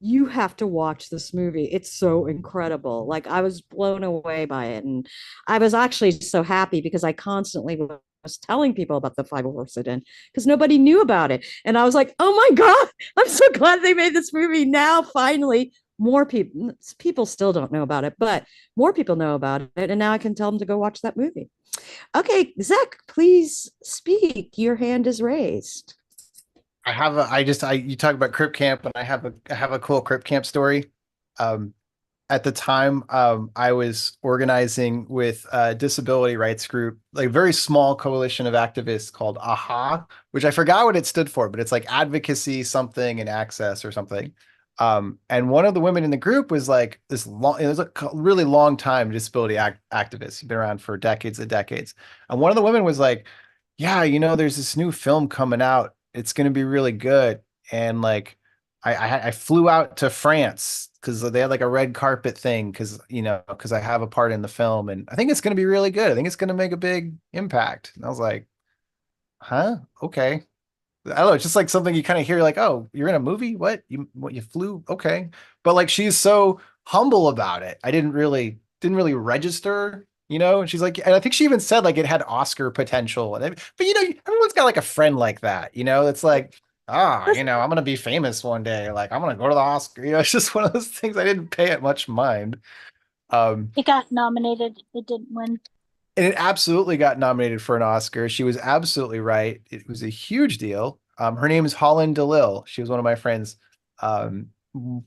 you have to watch this movie. It's so incredible. Like I was blown away by it. And I was actually so happy because I constantly was telling people about the 504 sit-in because nobody knew about it. And I was like, oh my God, I'm so glad they made this movie. Now, finally, more people still don't know about it, but more people know about it. And now I can tell them to go watch that movie. Okay, Zach, please speak. Your hand is raised. You talk about Crip Camp, and I have a cool Crip Camp story. At the time, I was organizing with a disability rights group, like a very small coalition of activists called AHA, which I forgot what it stood for, but it's like advocacy something and access or something. And one of the women in the group was like it was a really long time disability activist. He'd been around for decades and decades. And one of the women was like, yeah, there's this new film coming out. It's going to be really good. And like, I flew out to France because they had like a red carpet thing because I have a part in the film, and I think it's going to be really good. I think it's going to make a big impact. And I was like, huh? Okay. I don't know. It's just like something you kind of hear like, oh, you're in a movie? What you flew? Okay. But like, she's so humble about it. I didn't really register, and she's like, and I think she even said like it had Oscar potential. But everyone's got like a friend like that, it's like, I'm going to be famous one day. Like I'm going to go to the Oscar. It's just one of those things I didn't pay it much mind. It got nominated. It didn't win. And it absolutely got nominated for an Oscar. She was absolutely right. It was a huge deal. Her name is Holland DeLille. She was one of my friends.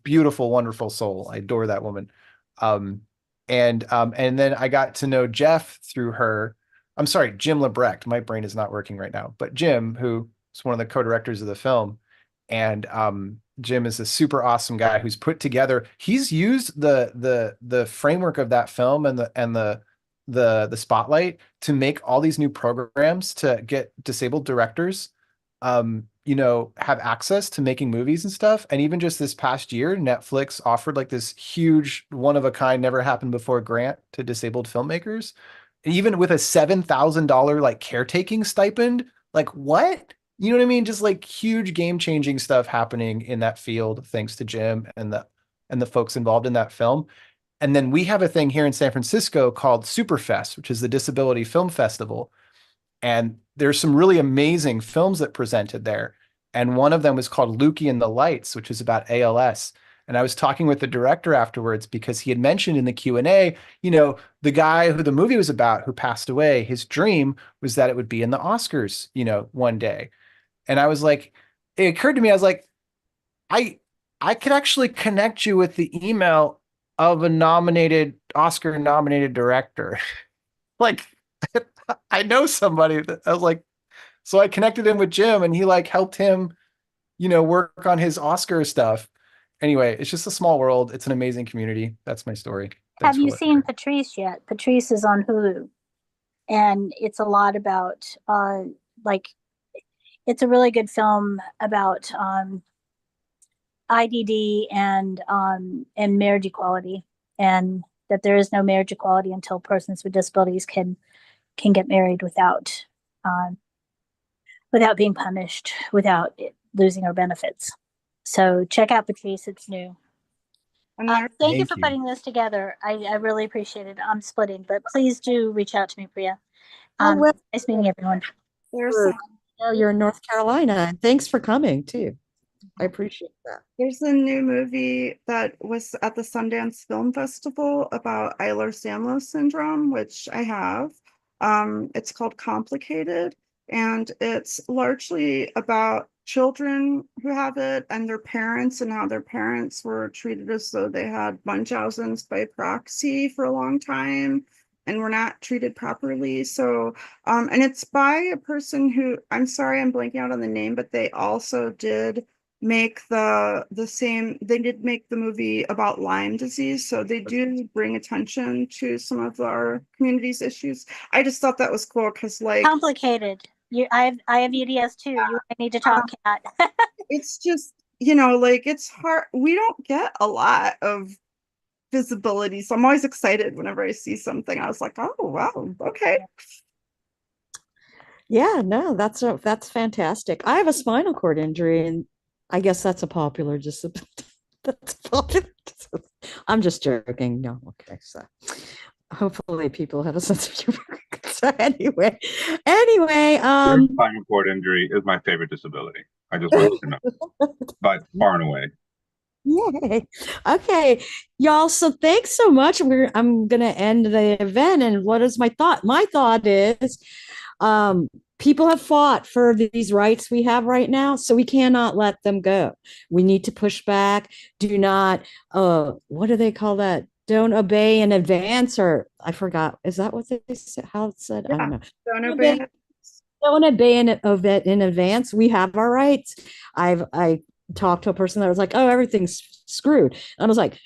Beautiful, wonderful soul. I adore that woman. And then I got to know Jeff through her. I'm sorry, Jim Lebrecht. My brain is not working right now. But Jim, who is one of the co-directors of the film, and Jim is a super awesome guy who's put together. He's used the framework of that film and the spotlight to make all these new programs to get disabled directors have access to making movies and stuff. And even just this past year, Netflix offered like this huge one of a kind, never happened before grant to disabled filmmakers, even with a $7,000 like caretaking stipend. Like what? You know what I mean? Just like huge game changing stuff happening in that field thanks to Jim and the folks involved in that film. And then we have a thing here in San Francisco called Superfest, which is the Disability Film Festival. And there's some really amazing films that presented there. And one of them was called Lukey and the Lights, which is about ALS. And I was talking with the director afterwards because he had mentioned in the Q&A, the guy who the movie was about, who passed away, his dream was that it would be in the Oscars, one day. And I was like, it occurred to me, I was like, I could actually connect you with the email of a Oscar nominated director. Like, I know somebody that I was like, So I connected him with Jim, and he like helped him, work on his Oscar stuff. Anyway, it's just a small world. It's an amazing community. That's my story. Thanks Have for you listening. seen Patrice yet? Patrice is on Hulu, and it's a lot about like it's a really good film about IDD and marriage equality, and that there is no marriage equality until persons with disabilities can get married um, without being punished, without losing our benefits. So check out Patrice; it's new. Thank you for putting this together. I really appreciate it. I'm splitting, but please do reach out to me, Priya. Nice meeting everyone. You're in North Carolina, and thanks for coming too. I appreciate that. There's a new movie that was at the Sundance Film Festival about Ehlers-Danlos syndrome, which I have. It's called Complicated, and it's largely about children who have it and their parents, and how their parents were treated as though they had Munchausen's by proxy for a long time and were not treated properly. So, and it's by a person who, I'm sorry, I'm blanking out on the name, but they also did make they did make the movie about Lyme disease, so they do bring attention to some of our community's issues. I just thought that was cool because Complicated. I have EDS too. You need to talk, Kat. It's just, it's hard. We don't get a lot of visibility, so I'm always excited whenever I see something. I was like, oh wow, okay. Yeah, no, that's fantastic. I have a spinal cord injury, and I guess that's a popular disability. That's popular. I'm just joking. No, okay. So hopefully people have a sense of humor. So anyway, Your spinal cord injury is my favorite disability. I just want you to know, by far and away. Yay. Okay, y'all. So thanks so much. I'm gonna end the event. And what is my thought? My thought is people have fought for these rights we have right now, so we cannot let them go. We need to push back. Do not what do they call that? Don't obey in advance, or I forgot. Is that what they said? How it said? I don't know. Don't obey in advance. We have our rights. I talked to a person that was like, oh, everything's screwed. And I was like,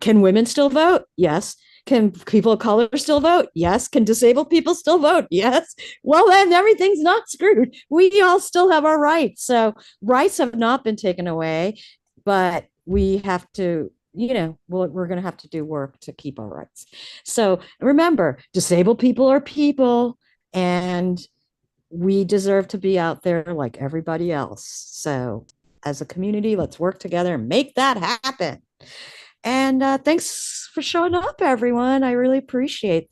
can women still vote? Yes. Can people of color still vote? Yes. Can disabled people still vote? Yes. Well, then everything's not screwed. We all still have our rights. So rights have not been taken away, but we have to, we're going to have to do work to keep our rights. So remember, disabled people are people, and we deserve to be out there like everybody else. So as a community, let's work together and make that happen. And thanks for showing up, everyone. I really appreciate